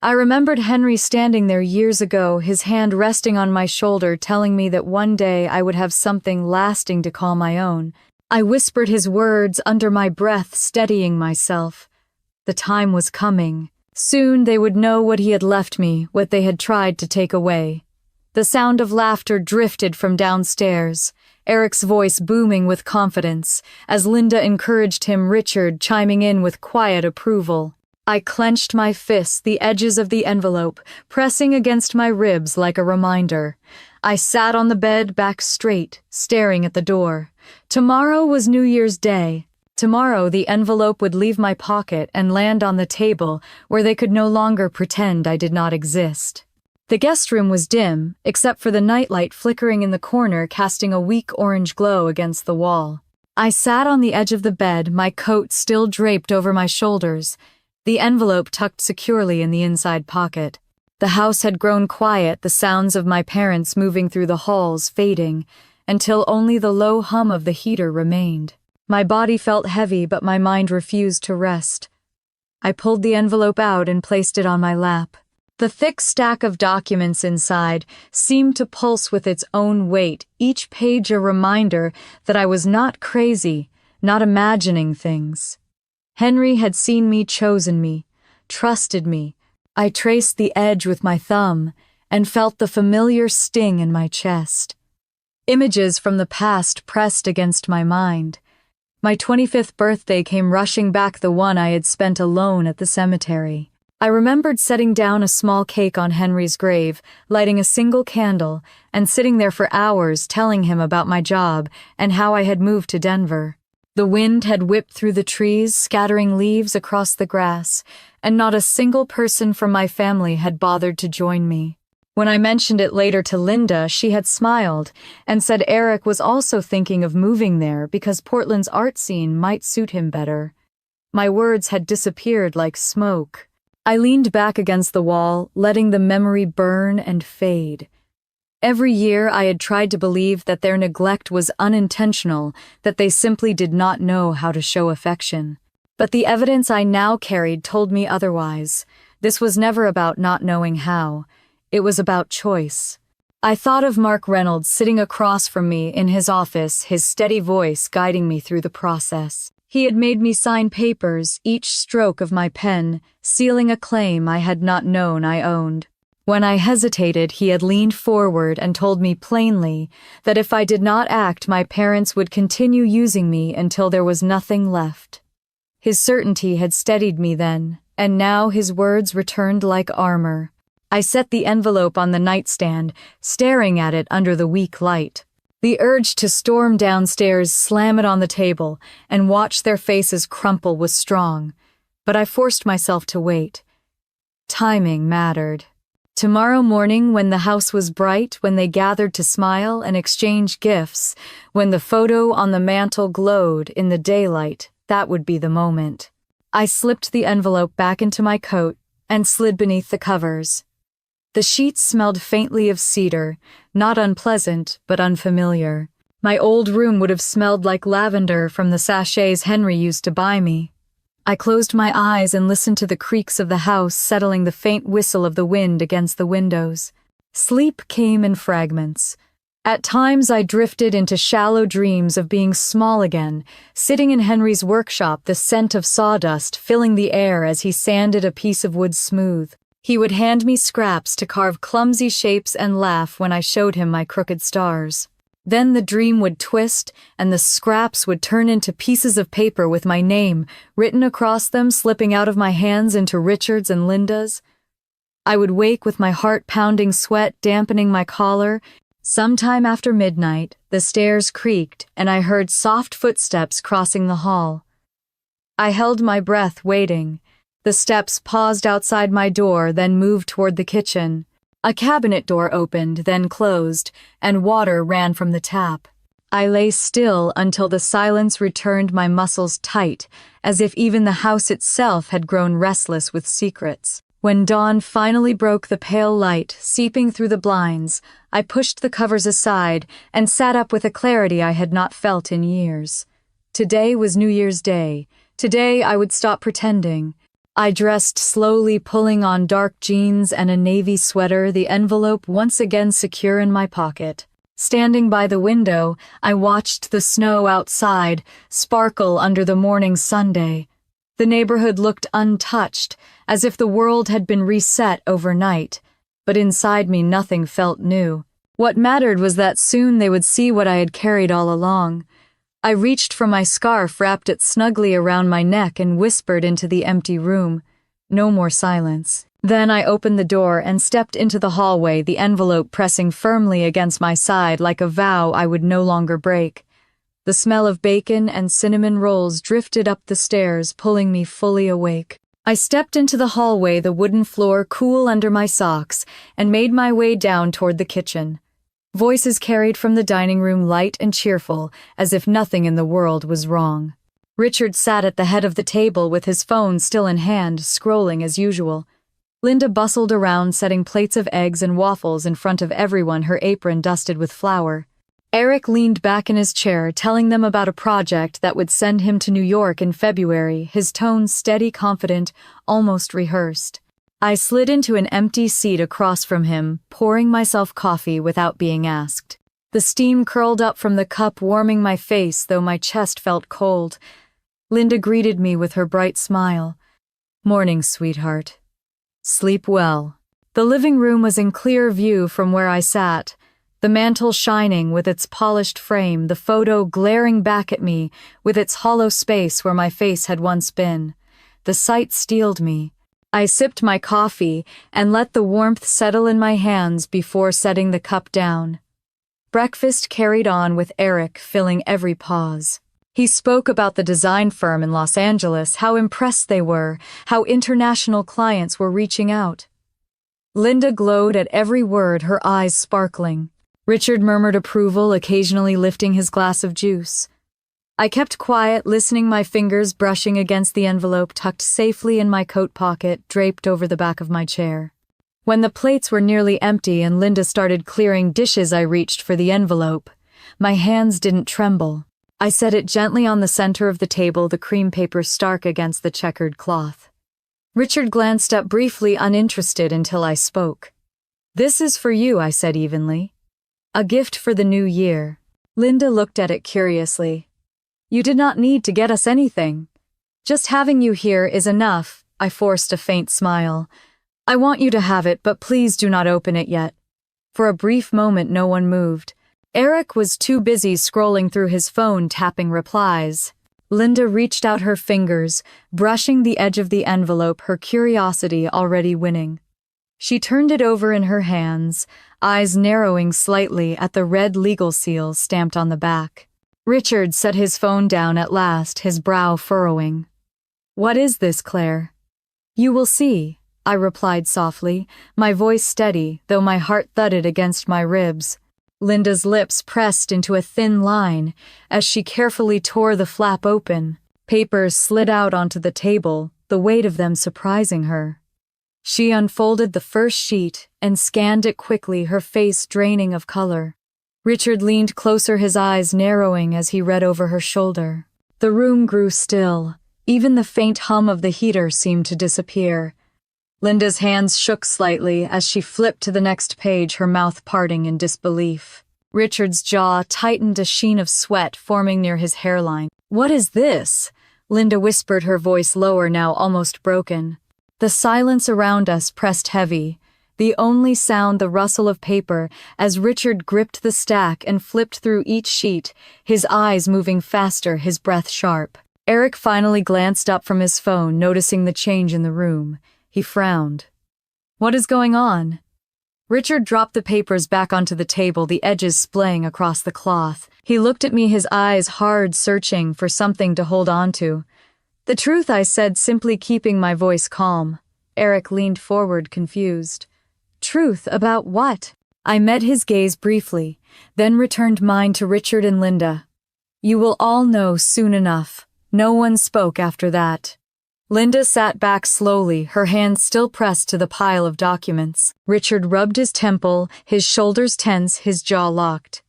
Speaker 1: I remembered Henry standing there years ago, his hand resting on my shoulder, telling me that one day I would have something lasting to call my own. I whispered his words under my breath, steadying myself. The time was coming. Soon they would know what he had left me, what they had tried to take away. The sound of laughter drifted from downstairs, Eric's voice booming with confidence, as Linda encouraged him, Richard chiming in with quiet approval. I clenched my fists, the edges of the envelope, pressing against my ribs like a reminder. I sat on the bed, back straight, staring at the door. Tomorrow was New Year's Day. Tomorrow the envelope would leave my pocket and land on the table where they could no longer pretend I did not exist. The guest room was dim, except for the nightlight flickering in the corner, casting a weak orange glow against the wall. I sat on the edge of the bed, my coat still draped over my shoulders, the envelope tucked securely in the inside pocket. The house had grown quiet, the sounds of my parents moving through the halls fading, until only the low hum of the heater remained. My body felt heavy, but my mind refused to rest. I pulled the envelope out and placed it on my lap. The thick stack of documents inside seemed to pulse with its own weight, each page a reminder that I was not crazy, not imagining things. Henry had seen me, chosen me, trusted me. I traced the edge with my thumb and felt the familiar sting in my chest. Images from the past pressed against my mind. My 25th birthday came rushing back, the one I had spent alone at the cemetery. I remembered setting down a small cake on Henry's grave, lighting a single candle, and sitting there for hours telling him about my job and how I had moved to Denver. The wind had whipped through the trees, scattering leaves across the grass, and not a single person from my family had bothered to join me. When I mentioned it later to Linda, she had smiled and said Eric was also thinking of moving there because Portland's art scene might suit him better. My words had disappeared like smoke. I leaned back against the wall, letting the memory burn and fade. Every year I had tried to believe that their neglect was unintentional, that they simply did not know how to show affection. But the evidence I now carried told me otherwise. This was never about not knowing how. It was about choice. I thought of Mark Reynolds sitting across from me in his office, his steady voice guiding me through the process. He had made me sign papers, each stroke of my pen, sealing a claim I had not known I owned. When I hesitated, he had leaned forward and told me plainly that if I did not act, my parents would continue using me until there was nothing left. His certainty had steadied me then, and now his words returned like armor. I set the envelope on the nightstand, staring at it under the weak light. The urge to storm downstairs, slam it on the table, and watch their faces crumple was strong, but I forced myself to wait. Timing mattered. Tomorrow morning, when the house was bright, when they gathered to smile and exchange gifts, when the photo on the mantel glowed in the daylight, that would be the moment. I slipped the envelope back into my coat and slid beneath the covers. The sheets smelled faintly of cedar, not unpleasant, but unfamiliar. My old room would have smelled like lavender from the sachets Henry used to buy me. I closed my eyes and listened to the creaks of the house settling, the faint whistle of the wind against the windows. Sleep came in fragments. At times I drifted into shallow dreams of being small again, sitting in Henry's workshop, the scent of sawdust filling the air as he sanded a piece of wood smooth. He would hand me scraps to carve clumsy shapes and laugh when I showed him my crooked stars. Then the dream would twist, and the scraps would turn into pieces of paper with my name written across them, slipping out of my hands into Richard's and Linda's. I would wake with my heart pounding, sweat dampening my collar, Sometime after midnight, the stairs creaked and I heard soft footsteps crossing the hall. I held my breath, waiting. The steps paused outside my door, then moved toward the kitchen. A cabinet door opened, then closed, and water ran from the tap. I lay still until the silence returned my muscles tight, as if even the house itself had grown restless with secrets. When dawn finally broke the pale light seeping through the blinds, I pushed the covers aside and sat up with a clarity I had not felt in years. Today was New Year's Day. Today I would stop pretending. I dressed slowly, pulling on dark jeans and a navy sweater, the envelope once again secure in my pocket. Standing by the window, I watched the snow outside sparkle under the morning sunday. The neighborhood looked untouched, as if the world had been reset overnight, but inside me nothing felt new. What mattered was that soon they would see what I had carried all along. I reached for my scarf, wrapped it snugly around my neck, and whispered into the empty room. No more silence. Then I opened the door and stepped into the hallway, the envelope pressing firmly against my side like a vow I would no longer break. The smell of bacon and cinnamon rolls drifted up the stairs, pulling me fully awake. I stepped into the hallway, the wooden floor cool under my socks, and made my way down toward the kitchen. Voices carried from the dining room, light and cheerful, as if nothing in the world was wrong. Richard sat at the head of the table with his phone still in hand, scrolling as usual. Linda bustled around, setting plates of eggs and waffles in front of everyone, her apron dusted with flour. Eric leaned back in his chair, telling them about a project that would send him to New York in February, his tone steady, confident, almost rehearsed. I slid into an empty seat across from him, pouring myself coffee without being asked. The steam curled up from the cup, warming my face, though my chest felt cold. Linda greeted me with her bright smile. "Morning, sweetheart. Sleep well." The living room was in clear view from where I sat, the mantel shining with its polished frame, the photo glaring back at me with its hollow space where my face had once been. The sight steeled me. I sipped my coffee and let the warmth settle in my hands before setting the cup down. Breakfast carried on with Eric filling every pause. He spoke about the design firm in Los Angeles, how impressed they were, how international clients were reaching out. Linda glowed at every word, her eyes sparkling. Richard murmured approval, occasionally lifting his glass of juice. I kept quiet, listening, my fingers brushing against the envelope tucked safely in my coat pocket, draped over the back of my chair. When the plates were nearly empty and Linda started clearing dishes, I reached for the envelope. My hands didn't tremble. I set it gently on the center of the table, the cream paper stark against the checkered cloth. Richard glanced up briefly, uninterested, until I spoke. "This is for you," I said evenly. "A gift for the new year." Linda looked at it curiously. "You did not need to get us anything. Just having you here is enough." I forced a faint smile. "I want you to have it, but please do not open it yet." For a brief moment no one moved. Eric was too busy scrolling through his phone, tapping replies. Linda reached out her fingers, brushing the edge of the envelope, her curiosity already winning. She turned it over in her hands, eyes narrowing slightly at the red legal seal stamped on the back. Richard set his phone down at last, his brow furrowing. "What is this, Claire?" "You will see," I replied softly, my voice steady, though my heart thudded against my ribs. Linda's lips pressed into a thin line as she carefully tore the flap open. Papers slid out onto the table, the weight of them surprising her. She unfolded the first sheet and scanned it quickly, her face draining of color. Richard leaned closer, his eyes narrowing as he read over her shoulder. The room grew still. Even the faint hum of the heater seemed to disappear. Linda's hands shook slightly as she flipped to the next page, her mouth parting in disbelief. Richard's jaw tightened, a sheen of sweat forming near his hairline. "What is this?" Linda whispered, her voice lower, now almost broken. The silence around us pressed heavy, the only sound the rustle of paper as Richard gripped the stack and flipped through each sheet, his eyes moving faster, his breath sharp. Eric finally glanced up from his phone, noticing the change in the room. He frowned. "What is going on?" Richard dropped the papers back onto the table, the edges splaying across the cloth. He looked at me, his eyes hard, searching for something to hold on to. "The truth," I said, simply keeping my voice calm. Eric leaned forward, confused. "Truth about what?" I met his gaze briefly, then returned mine to Richard and Linda. "You will all know soon enough." No one spoke after that. Linda sat back slowly, her hands still pressed to the pile of documents. Richard rubbed his temple, his shoulders tense, his jaw locked.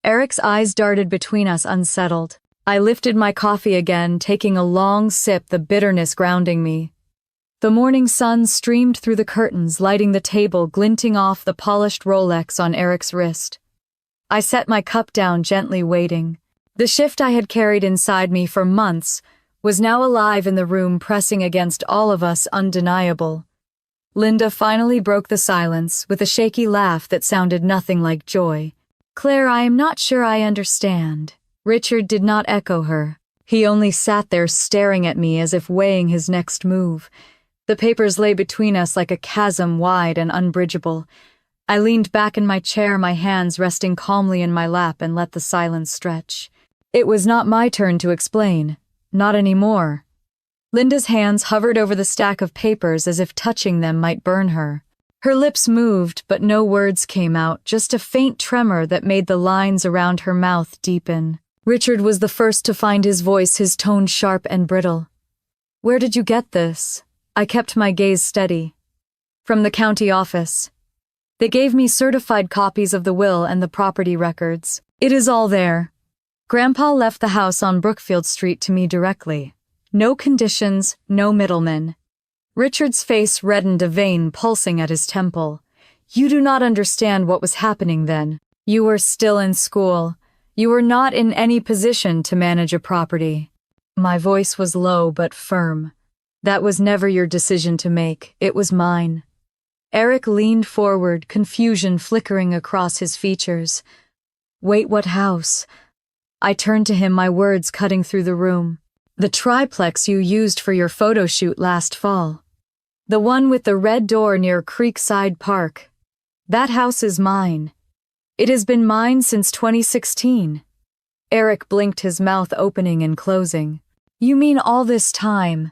Speaker 1: Eric's eyes darted between us, unsettled. I lifted my coffee again, taking a long sip, the bitterness grounding me. The morning sun streamed through the curtains, lighting the table, glinting off the polished Rolex on Eric's wrist. I set my cup down, gently waiting. The shift I had carried inside me for months was now alive in the room, pressing against all of us, undeniable. Linda finally broke the silence with a shaky laugh that sounded nothing like joy. "Claire, I am not sure I understand." Richard did not echo her. He only sat there staring at me as if weighing his next move. The papers lay between us like a chasm wide and unbridgeable. I leaned back in my chair, my hands resting calmly in my lap, and let the silence stretch. It was not my turn to explain. Not anymore. Linda's hands hovered over the stack of papers as if touching them might burn her. Her lips moved, but no words came out, just a faint tremor that made the lines around her mouth deepen. Richard was the first to find his voice, his tone sharp and brittle. "Where did you get this?" I kept my gaze steady. "From the county office. They gave me certified copies of the will and the property records. It is all there. Grandpa left the house on Brookfield Street to me directly. No conditions, no middlemen." Richard's face reddened, a vein pulsing at his temple. "You do not understand what was happening then. You were still in school. You were not in any position to manage a property." My voice was low but firm. "That was never your decision to make. It was mine." Eric leaned forward, confusion flickering across his features. "Wait, what house?" I turned to him, my words cutting through the room. "The triplex you used for your photo shoot last fall. The one with the red door near Creekside Park. That house is mine. It has been mine since 2016. Eric blinked, his mouth opening and closing. "You mean all this time?"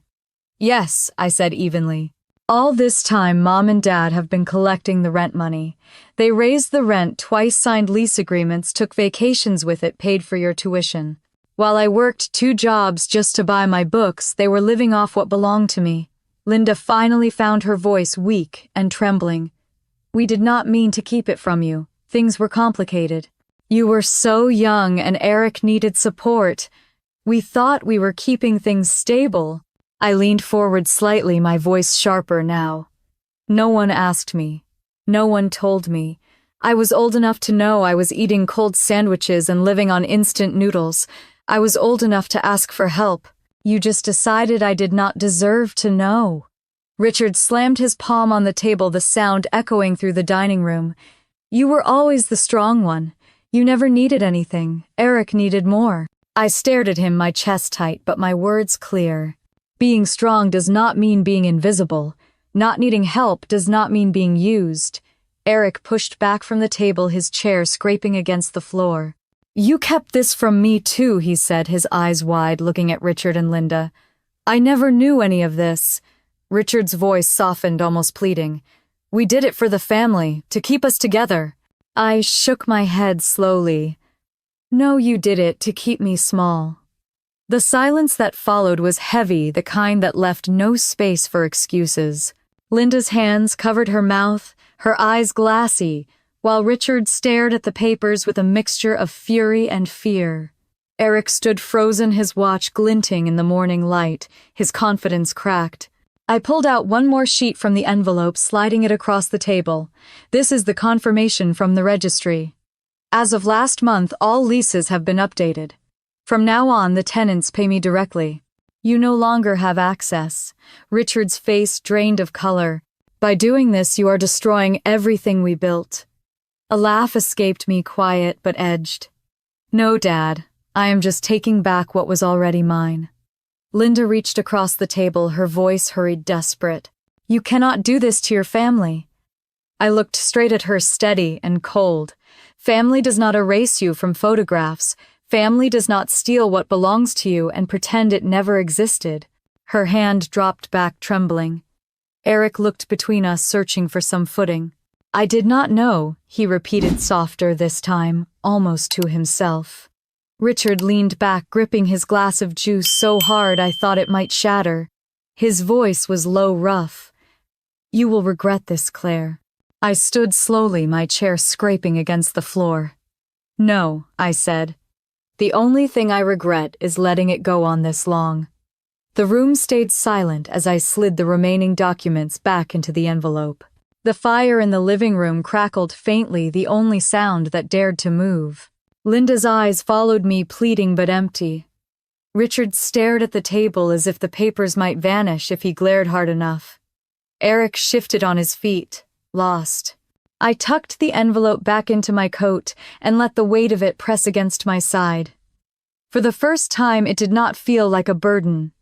Speaker 1: "Yes," I said evenly. "All this time, Mom and Dad have been collecting the rent money. They raised the rent twice, signed lease agreements, took vacations with it, paid for your tuition. While I worked 2 jobs just to buy my books, they were living off what belonged to me." Linda finally found her voice weak and trembling. "We did not mean to keep it from you. Things were complicated. You were so young and Eric needed support. We thought we were keeping things stable." I leaned forward slightly, my voice sharper now. "No one asked me. No one told me. I was old enough to know I was eating cold sandwiches and living on instant noodles. I was old enough to ask for help. You just decided I did not deserve to know." Richard slammed his palm on the table, the sound echoing through the dining room. "You were always the strong one. You never needed anything. Eric needed more." I stared at him, my chest tight, but my words clear. Being strong does not mean being invisible. Not needing help does not mean being used. Eric pushed back from the table, his chair scraping against the floor. "You kept this from me too," he said, his eyes wide, looking at Richard and Linda. "I never knew any of this." Richard's voice softened, almost pleading. "We did it for the family, to keep us together." I shook my head slowly. "No, you did it to keep me small." The silence that followed was heavy, the kind that left no space for excuses. Linda's hands covered her mouth, her eyes glassy, while Richard stared at the papers with a mixture of fury and fear. Eric stood frozen, his watch glinting in the morning light, his confidence cracked. I pulled out one more sheet from the envelope, sliding it across the table. "This is the confirmation from the registry. As of last month, all leases have been updated. From now on, the tenants pay me directly. You no longer have access." Richard's face drained of color. "By doing this, you are destroying everything we built." A laugh escaped me, quiet but edged. "No, Dad. I am just taking back what was already mine." Linda reached across the table, her voice hurried, desperate. "You cannot do this to your family." I looked straight at her, steady and cold. Family does not erase you from photographs. Family does not steal what belongs to you and pretend it never existed. Her hand dropped back, trembling. Eric looked between us, searching for some footing. I did not know, he repeated, softer this time, almost to himself. Richard leaned back, gripping his glass of juice so hard I thought it might shatter. His voice was low, rough. You will regret this, Claire. I stood slowly, my chair scraping against the floor. No, I said. The only thing I regret is letting it go on this long. The room stayed silent as I slid the remaining documents back into the envelope. The fire in the living room crackled faintly, the only sound that dared to move. Linda's eyes followed me, pleading but empty. Richard stared at the table as if the papers might vanish if he glared hard enough. Eric shifted on his feet, lost. I tucked the envelope back into my coat and let the weight of it press against my side. For the first time, it did not feel like a burden.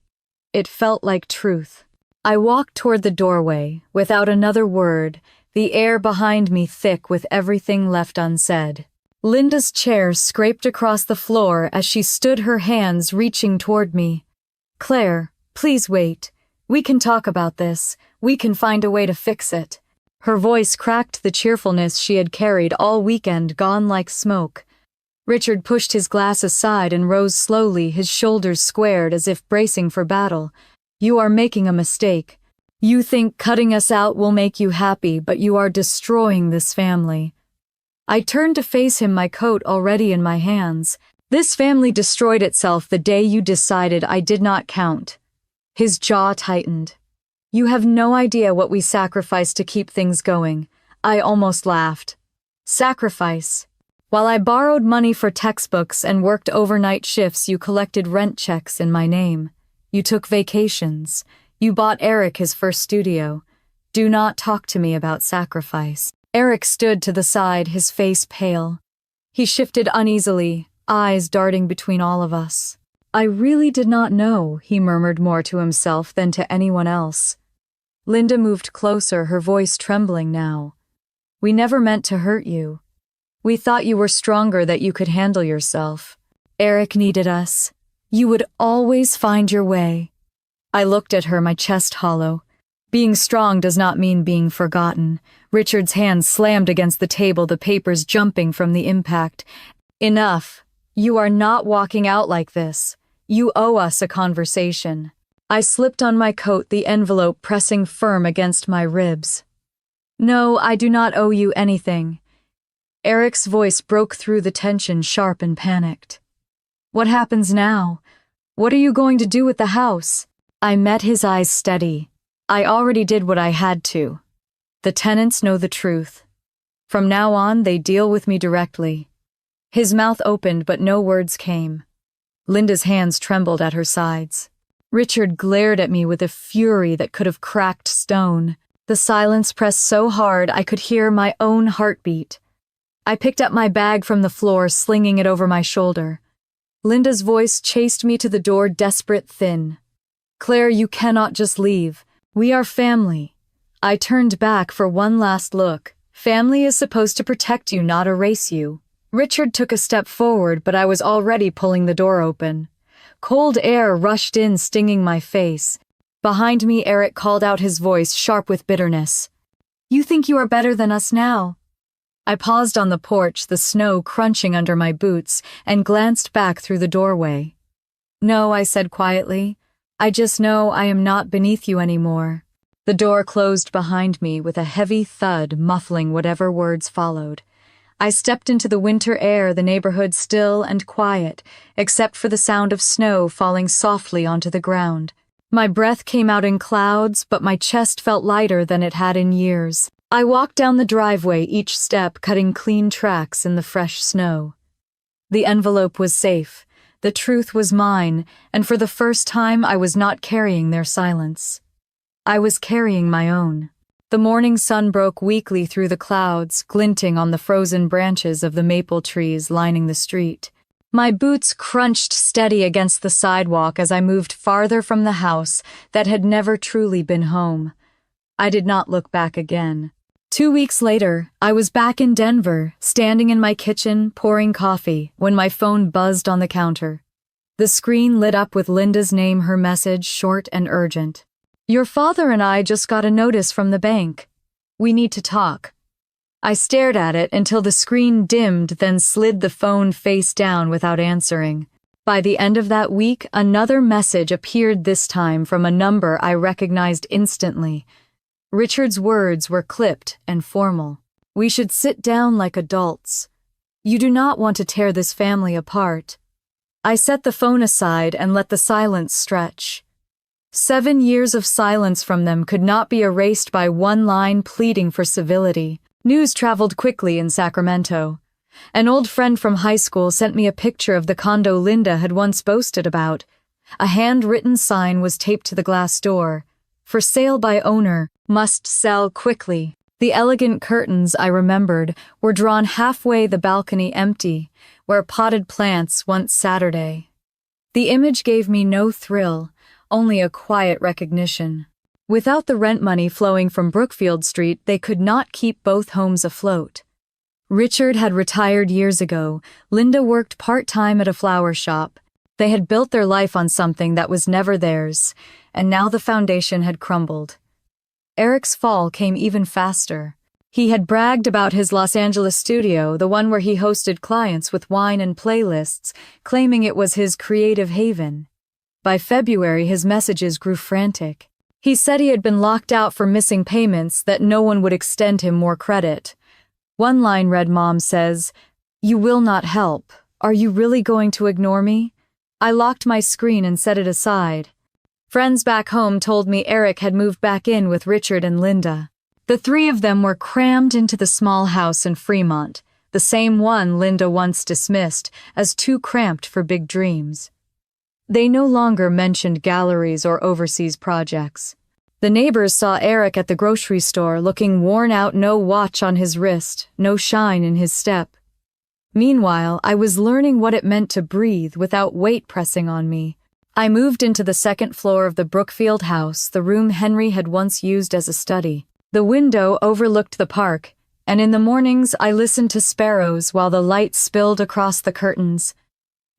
Speaker 1: It felt like truth. I walked toward the doorway, without another word, the air behind me thick with everything left unsaid. Linda's chair scraped across the floor as she stood, her hands reaching toward me. Claire, please wait. We can talk about this. We can find a way to fix it. Her voice cracked, the cheerfulness she had carried all weekend gone like smoke. Richard pushed his glass aside and rose slowly, his shoulders squared as if bracing for battle. You are making a mistake. You think cutting us out will make you happy, but you are destroying this family. I turned to face him, my coat already in my hands. This family destroyed itself the day you decided I did not count. His jaw tightened. You have no idea what we sacrificed to keep things going. I almost laughed. Sacrifice. While I borrowed money for textbooks and worked overnight shifts, you collected rent checks in my name. You took vacations. You bought Eric his first studio. Do not talk to me about sacrifice. Eric stood to the side, his face pale. He shifted uneasily, eyes darting between all of us. I really did not know, he murmured more to himself than to anyone else. Linda moved closer, her voice trembling now. We never meant to hurt you. We thought you were stronger, that you could handle yourself. Eric needed us. You would always find your way. I looked at her, my chest hollow. Being strong does not mean being forgotten. Richard's hand slammed against the table, the papers jumping from the impact. Enough. You are not walking out like this. You owe us a conversation. I slipped on my coat, the envelope pressing firm against my ribs. No, I do not owe you anything. Eric's voice broke through the tension, sharp and panicked. What happens now? What are you going to do with the house? I met his eyes steady. I already did what I had to. The tenants know the truth. From now on, they deal with me directly. His mouth opened, but no words came. Linda's hands trembled at her sides. Richard glared at me with a fury that could have cracked stone. The silence pressed so hard I could hear my own heartbeat. I picked up my bag from the floor, slinging it over my shoulder. Linda's voice chased me to the door, desperate, thin. Claire, you cannot just leave. We are family. I turned back for one last look. Family is supposed to protect you, not erase you. Richard took a step forward, but I was already pulling the door open. Cold air rushed in, stinging my face. Behind me, Eric called out, his voice sharp with bitterness. You think you are better than us now? I paused on the porch, the snow crunching under my boots, and glanced back through the doorway. No, I said quietly. I just know I am not beneath you anymore. The door closed behind me with a heavy thud, muffling whatever words followed. I stepped into the winter air, the neighborhood still and quiet, except for the sound of snow falling softly onto the ground. My breath came out in clouds, but my chest felt lighter than it had in years. I walked down the driveway, each step cutting clean tracks in the fresh snow. The envelope was safe. The truth was mine, and for the first time I was not carrying their silence. I was carrying my own. The morning sun broke weakly through the clouds, glinting on the frozen branches of the maple trees lining the street. My boots crunched steady against the sidewalk as I moved farther from the house that had never truly been home. I did not look back again. 2 weeks later, I was back in Denver, standing in my kitchen, pouring coffee, when my phone buzzed on the counter. The screen lit up with Linda's name, her message short and urgent. "Your father and I just got a notice from the bank. We need to talk." I stared at it until the screen dimmed, then slid the phone face down without answering. By the end of that week, another message appeared, this time from a number I recognized instantly. Richard's words were clipped and formal. "We should sit down like adults. You do not want to tear this family apart." I set the phone aside and let the silence stretch. 7 years of silence from them could not be erased by one line pleading for civility. News traveled quickly in Sacramento. An old friend from high school sent me a picture of the condo Linda had once boasted about. A handwritten sign was taped to the glass door. "For sale by owner, must sell quickly." The elegant curtains, I remembered, were drawn halfway, the balcony empty, where potted plants once Saturday. The image gave me no thrill, only a quiet recognition. Without the rent money flowing from Brookfield Street, they could not keep both homes afloat. Richard had retired years ago. Linda worked part-time at a flower shop. They had built their life on something that was never theirs, and now the foundation had crumbled. Eric's fall came even faster. He had bragged about his Los Angeles studio, the one where he hosted clients with wine and playlists, claiming it was his creative haven. By February, his messages grew frantic. He said he had been locked out for missing payments, that no one would extend him more credit. One line read, "Mom says, 'You will not help. Are you really going to ignore me?'" I locked my screen and set it aside. Friends back home told me Eric had moved back in with Richard and Linda. The three of them were crammed into the small house in Fremont, the same one Linda once dismissed as too cramped for big dreams. They no longer mentioned galleries or overseas projects. The neighbors saw Eric at the grocery store, looking worn out, no watch on his wrist, no shine in his step. Meanwhile, I was learning what it meant to breathe without weight pressing on me. I moved into the second floor of the Brookfield house, the room Henry had once used as a study. The window overlooked the park, and in the mornings I listened to sparrows while the light spilled across the curtains.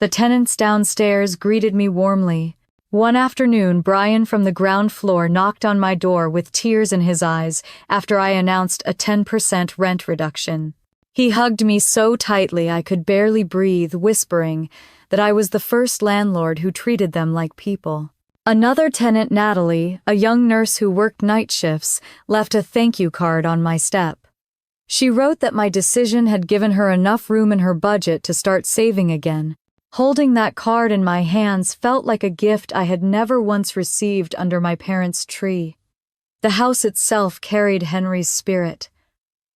Speaker 1: The tenants downstairs greeted me warmly. One afternoon, Brian from the ground floor knocked on my door with tears in his eyes after I announced a 10% rent reduction. He hugged me so tightly I could barely breathe, whispering that I was the first landlord who treated them like people. Another tenant, Natalie, a young nurse who worked night shifts, left a thank you card on my step. She wrote that my decision had given her enough room in her budget to start saving again. Holding that card in my hands felt like a gift I had never once received under my parents' tree. The house itself carried Henry's spirit.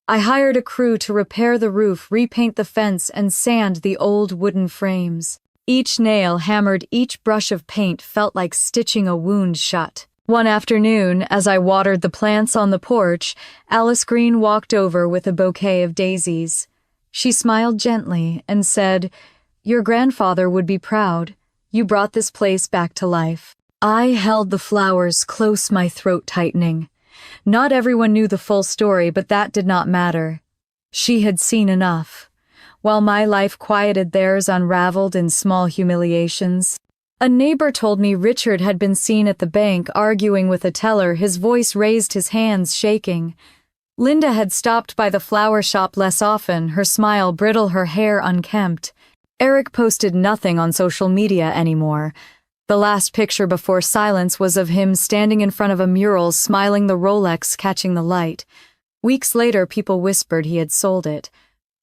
Speaker 1: I hired a crew to repair the roof, repaint the fence, and sand the old wooden frames. Each nail hammered, each brush of paint felt like stitching a wound shut. One afternoon, as I watered the plants on the porch, Alice Green walked over with a bouquet of daisies. She smiled gently and said, "Your grandfather would be proud. You brought this place back to life." I held the flowers close, my throat tightening. Not everyone knew the full story, but that did not matter. She had seen enough. While my life quieted, theirs unraveled in small humiliations. A neighbor told me Richard had been seen at the bank arguing with a teller, his voice raised, his hands shaking. Linda had stopped by the flower shop less often, her smile brittle, her hair unkempt. Eric posted nothing on social media anymore. The last picture before silence was of him standing in front of a mural, smiling, the Rolex catching the light. Weeks later, people whispered he had sold it.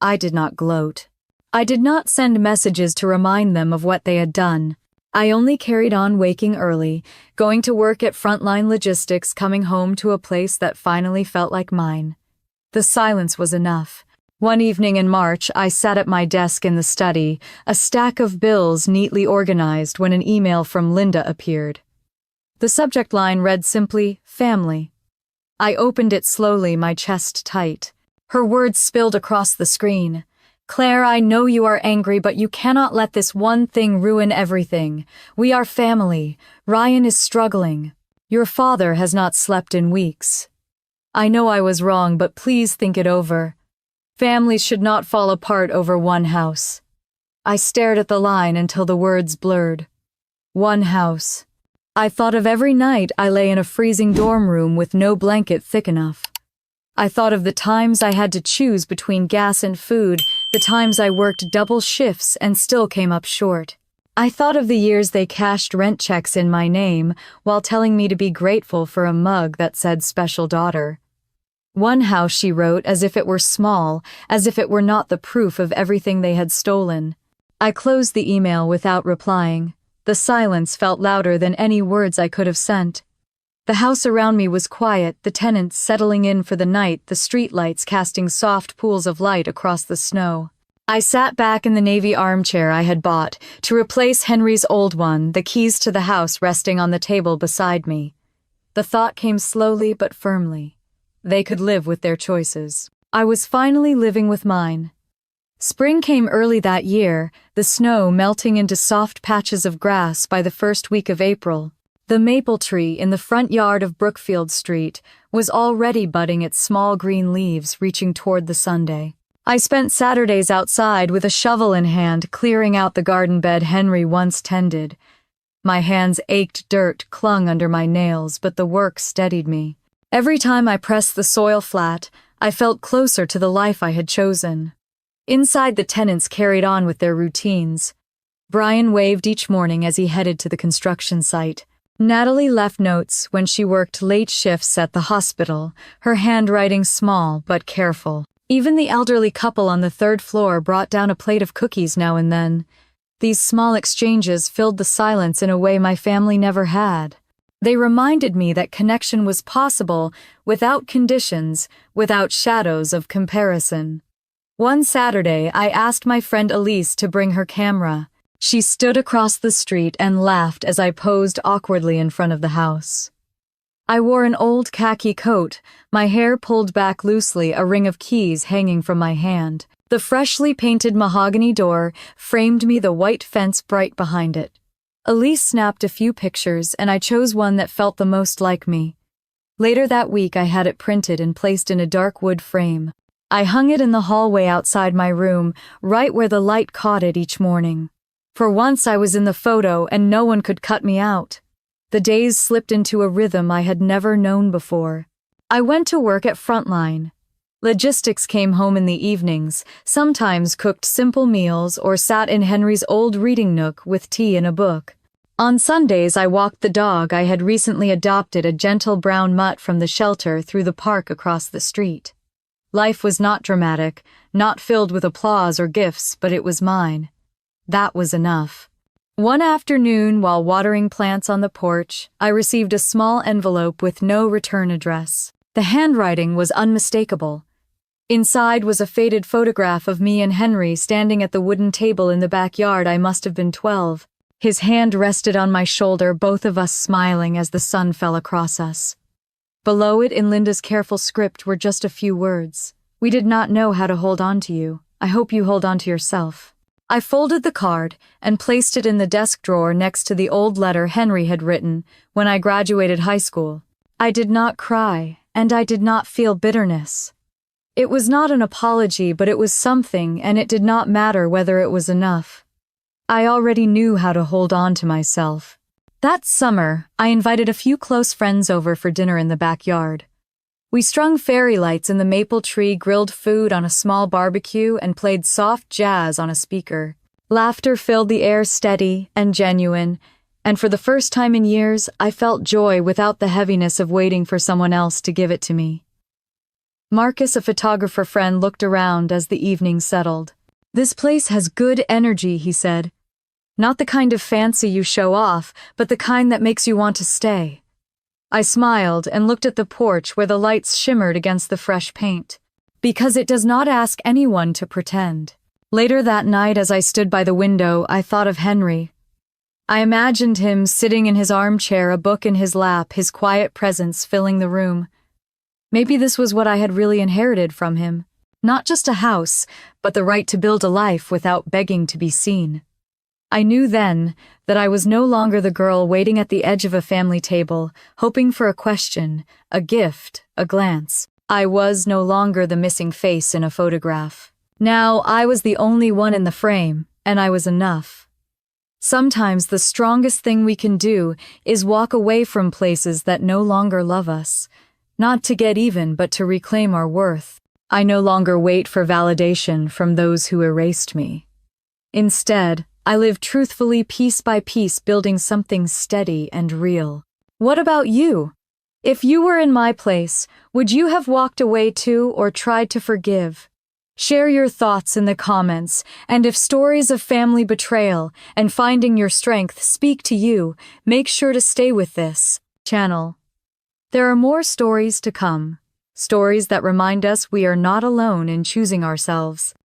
Speaker 1: I did not gloat. I did not send messages to remind them of what they had done. I only carried on, waking early, going to work at Frontline Logistics, coming home to a place that finally felt like mine. The silence was enough. One evening in March, I sat at my desk in the study, a stack of bills neatly organized, when an email from Linda appeared. The subject line read simply, "Family." I opened it slowly, my chest tight. Her words spilled across the screen. "Claire, I know you are angry, but you cannot let this one thing ruin everything. We are family. Ryan is struggling. Your father has not slept in weeks. I know I was wrong, but please think it over. Families should not fall apart over one house. I stared at the line until the words blurred. One house. I thought of every night I lay in a freezing dorm room with no blanket thick enough. I thought of the times I had to choose between gas and food, the times I worked double shifts and still came up short. I thought of the years they cashed rent checks in my name while telling me to be grateful for a mug that said special daughter. One house, she wrote, as if it were small, as if it were not the proof of everything they had stolen. I closed the email without replying. The silence felt louder than any words I could have sent. The house around me was quiet, the tenants settling in for the night, the streetlights casting soft pools of light across the snow. I sat back in the navy armchair I had bought to replace Henry's old one, the keys to the house resting on the table beside me. The thought came slowly but firmly. They could live with their choices. I was finally living with mine. Spring came early that year, the snow melting into soft patches of grass by the first week of April. The maple tree in the front yard of Brookfield Street was already budding its small green leaves reaching toward the Sunday. I spent Saturdays outside with a shovel in hand clearing out the garden bed Henry once tended. My hands ached, dirt clung under my nails, but the work steadied me. Every time I pressed the soil flat, I felt closer to the life I had chosen. Inside, the tenants carried on with their routines. Brian waved each morning as he headed to the construction site. Natalie left notes when she worked late shifts at the hospital, her handwriting small but careful. Even the elderly couple on the third floor brought down a plate of cookies now and then. These small exchanges filled the silence in a way my family never had. They reminded me that connection was possible without conditions, without shadows of comparison. One Saturday, I asked my friend Elise to bring her camera. She stood across the street and laughed as I posed awkwardly in front of the house. I wore an old khaki coat, my hair pulled back loosely, a ring of keys hanging from my hand. The freshly painted mahogany door framed me, the white fence bright behind it. Elise snapped a few pictures, and I chose one that felt the most like me. Later that week, I had it printed and placed in a dark wood frame. I hung it in the hallway outside my room, right where the light caught it each morning. For once I was in the photo and no one could cut me out. The days slipped into a rhythm I had never known before. I went to work at Frontline. Logistics came home in the evenings, sometimes cooked simple meals or sat in Henry's old reading nook with tea and a book. On Sundays, I walked the dog I had recently adopted, a gentle brown mutt from the shelter, through the park across the street. Life was not dramatic, not filled with applause or gifts, but it was mine. That was enough. One afternoon, while watering plants on the porch, I received a small envelope with no return address. The handwriting was unmistakable. Inside was a faded photograph of me and Henry standing at the wooden table in the backyard. I must have been 12. His hand rested on my shoulder, both of us smiling as the sun fell across us. Below it, in Linda's careful script, were just a few words. We did not know how to hold on to you. I hope you hold on to yourself. I folded the card and placed it in the desk drawer next to the old letter Henry had written when I graduated high school. I did not cry, and I did not feel bitterness. It was not an apology, but it was something, and it did not matter whether it was enough. I already knew how to hold on to myself. That summer, I invited a few close friends over for dinner in the backyard. We strung fairy lights in the maple tree, grilled food on a small barbecue, and played soft jazz on a speaker. Laughter filled the air, steady and genuine, and for the first time in years, I felt joy without the heaviness of waiting for someone else to give it to me. Marcus, a photographer friend, looked around as the evening settled. "This place has good energy," he said. "Not the kind of fancy you show off, but the kind that makes you want to stay." I smiled and looked at the porch where the lights shimmered against the fresh paint. Because it does not ask anyone to pretend. Later that night, as I stood by the window, I thought of Henry. I imagined him sitting in his armchair, a book in his lap, his quiet presence filling the room. Maybe this was what I had really inherited from him. Not just a house, but the right to build a life without begging to be seen. I knew then that I was no longer the girl waiting at the edge of a family table, hoping for a question, a gift, a glance. I was no longer the missing face in a photograph. Now I was the only one in the frame, and I was enough. Sometimes the strongest thing we can do is walk away from places that no longer love us, not to get even but to reclaim our worth. I no longer wait for validation from those who erased me. Instead, I live truthfully piece by piece, building something steady and real. What about you? If you were in my place, would you have walked away too or tried to forgive? Share your thoughts in the comments, and if stories of family betrayal and finding your strength speak to you, make sure to stay with this channel. There are more stories to come, stories that remind us we are not alone in choosing ourselves.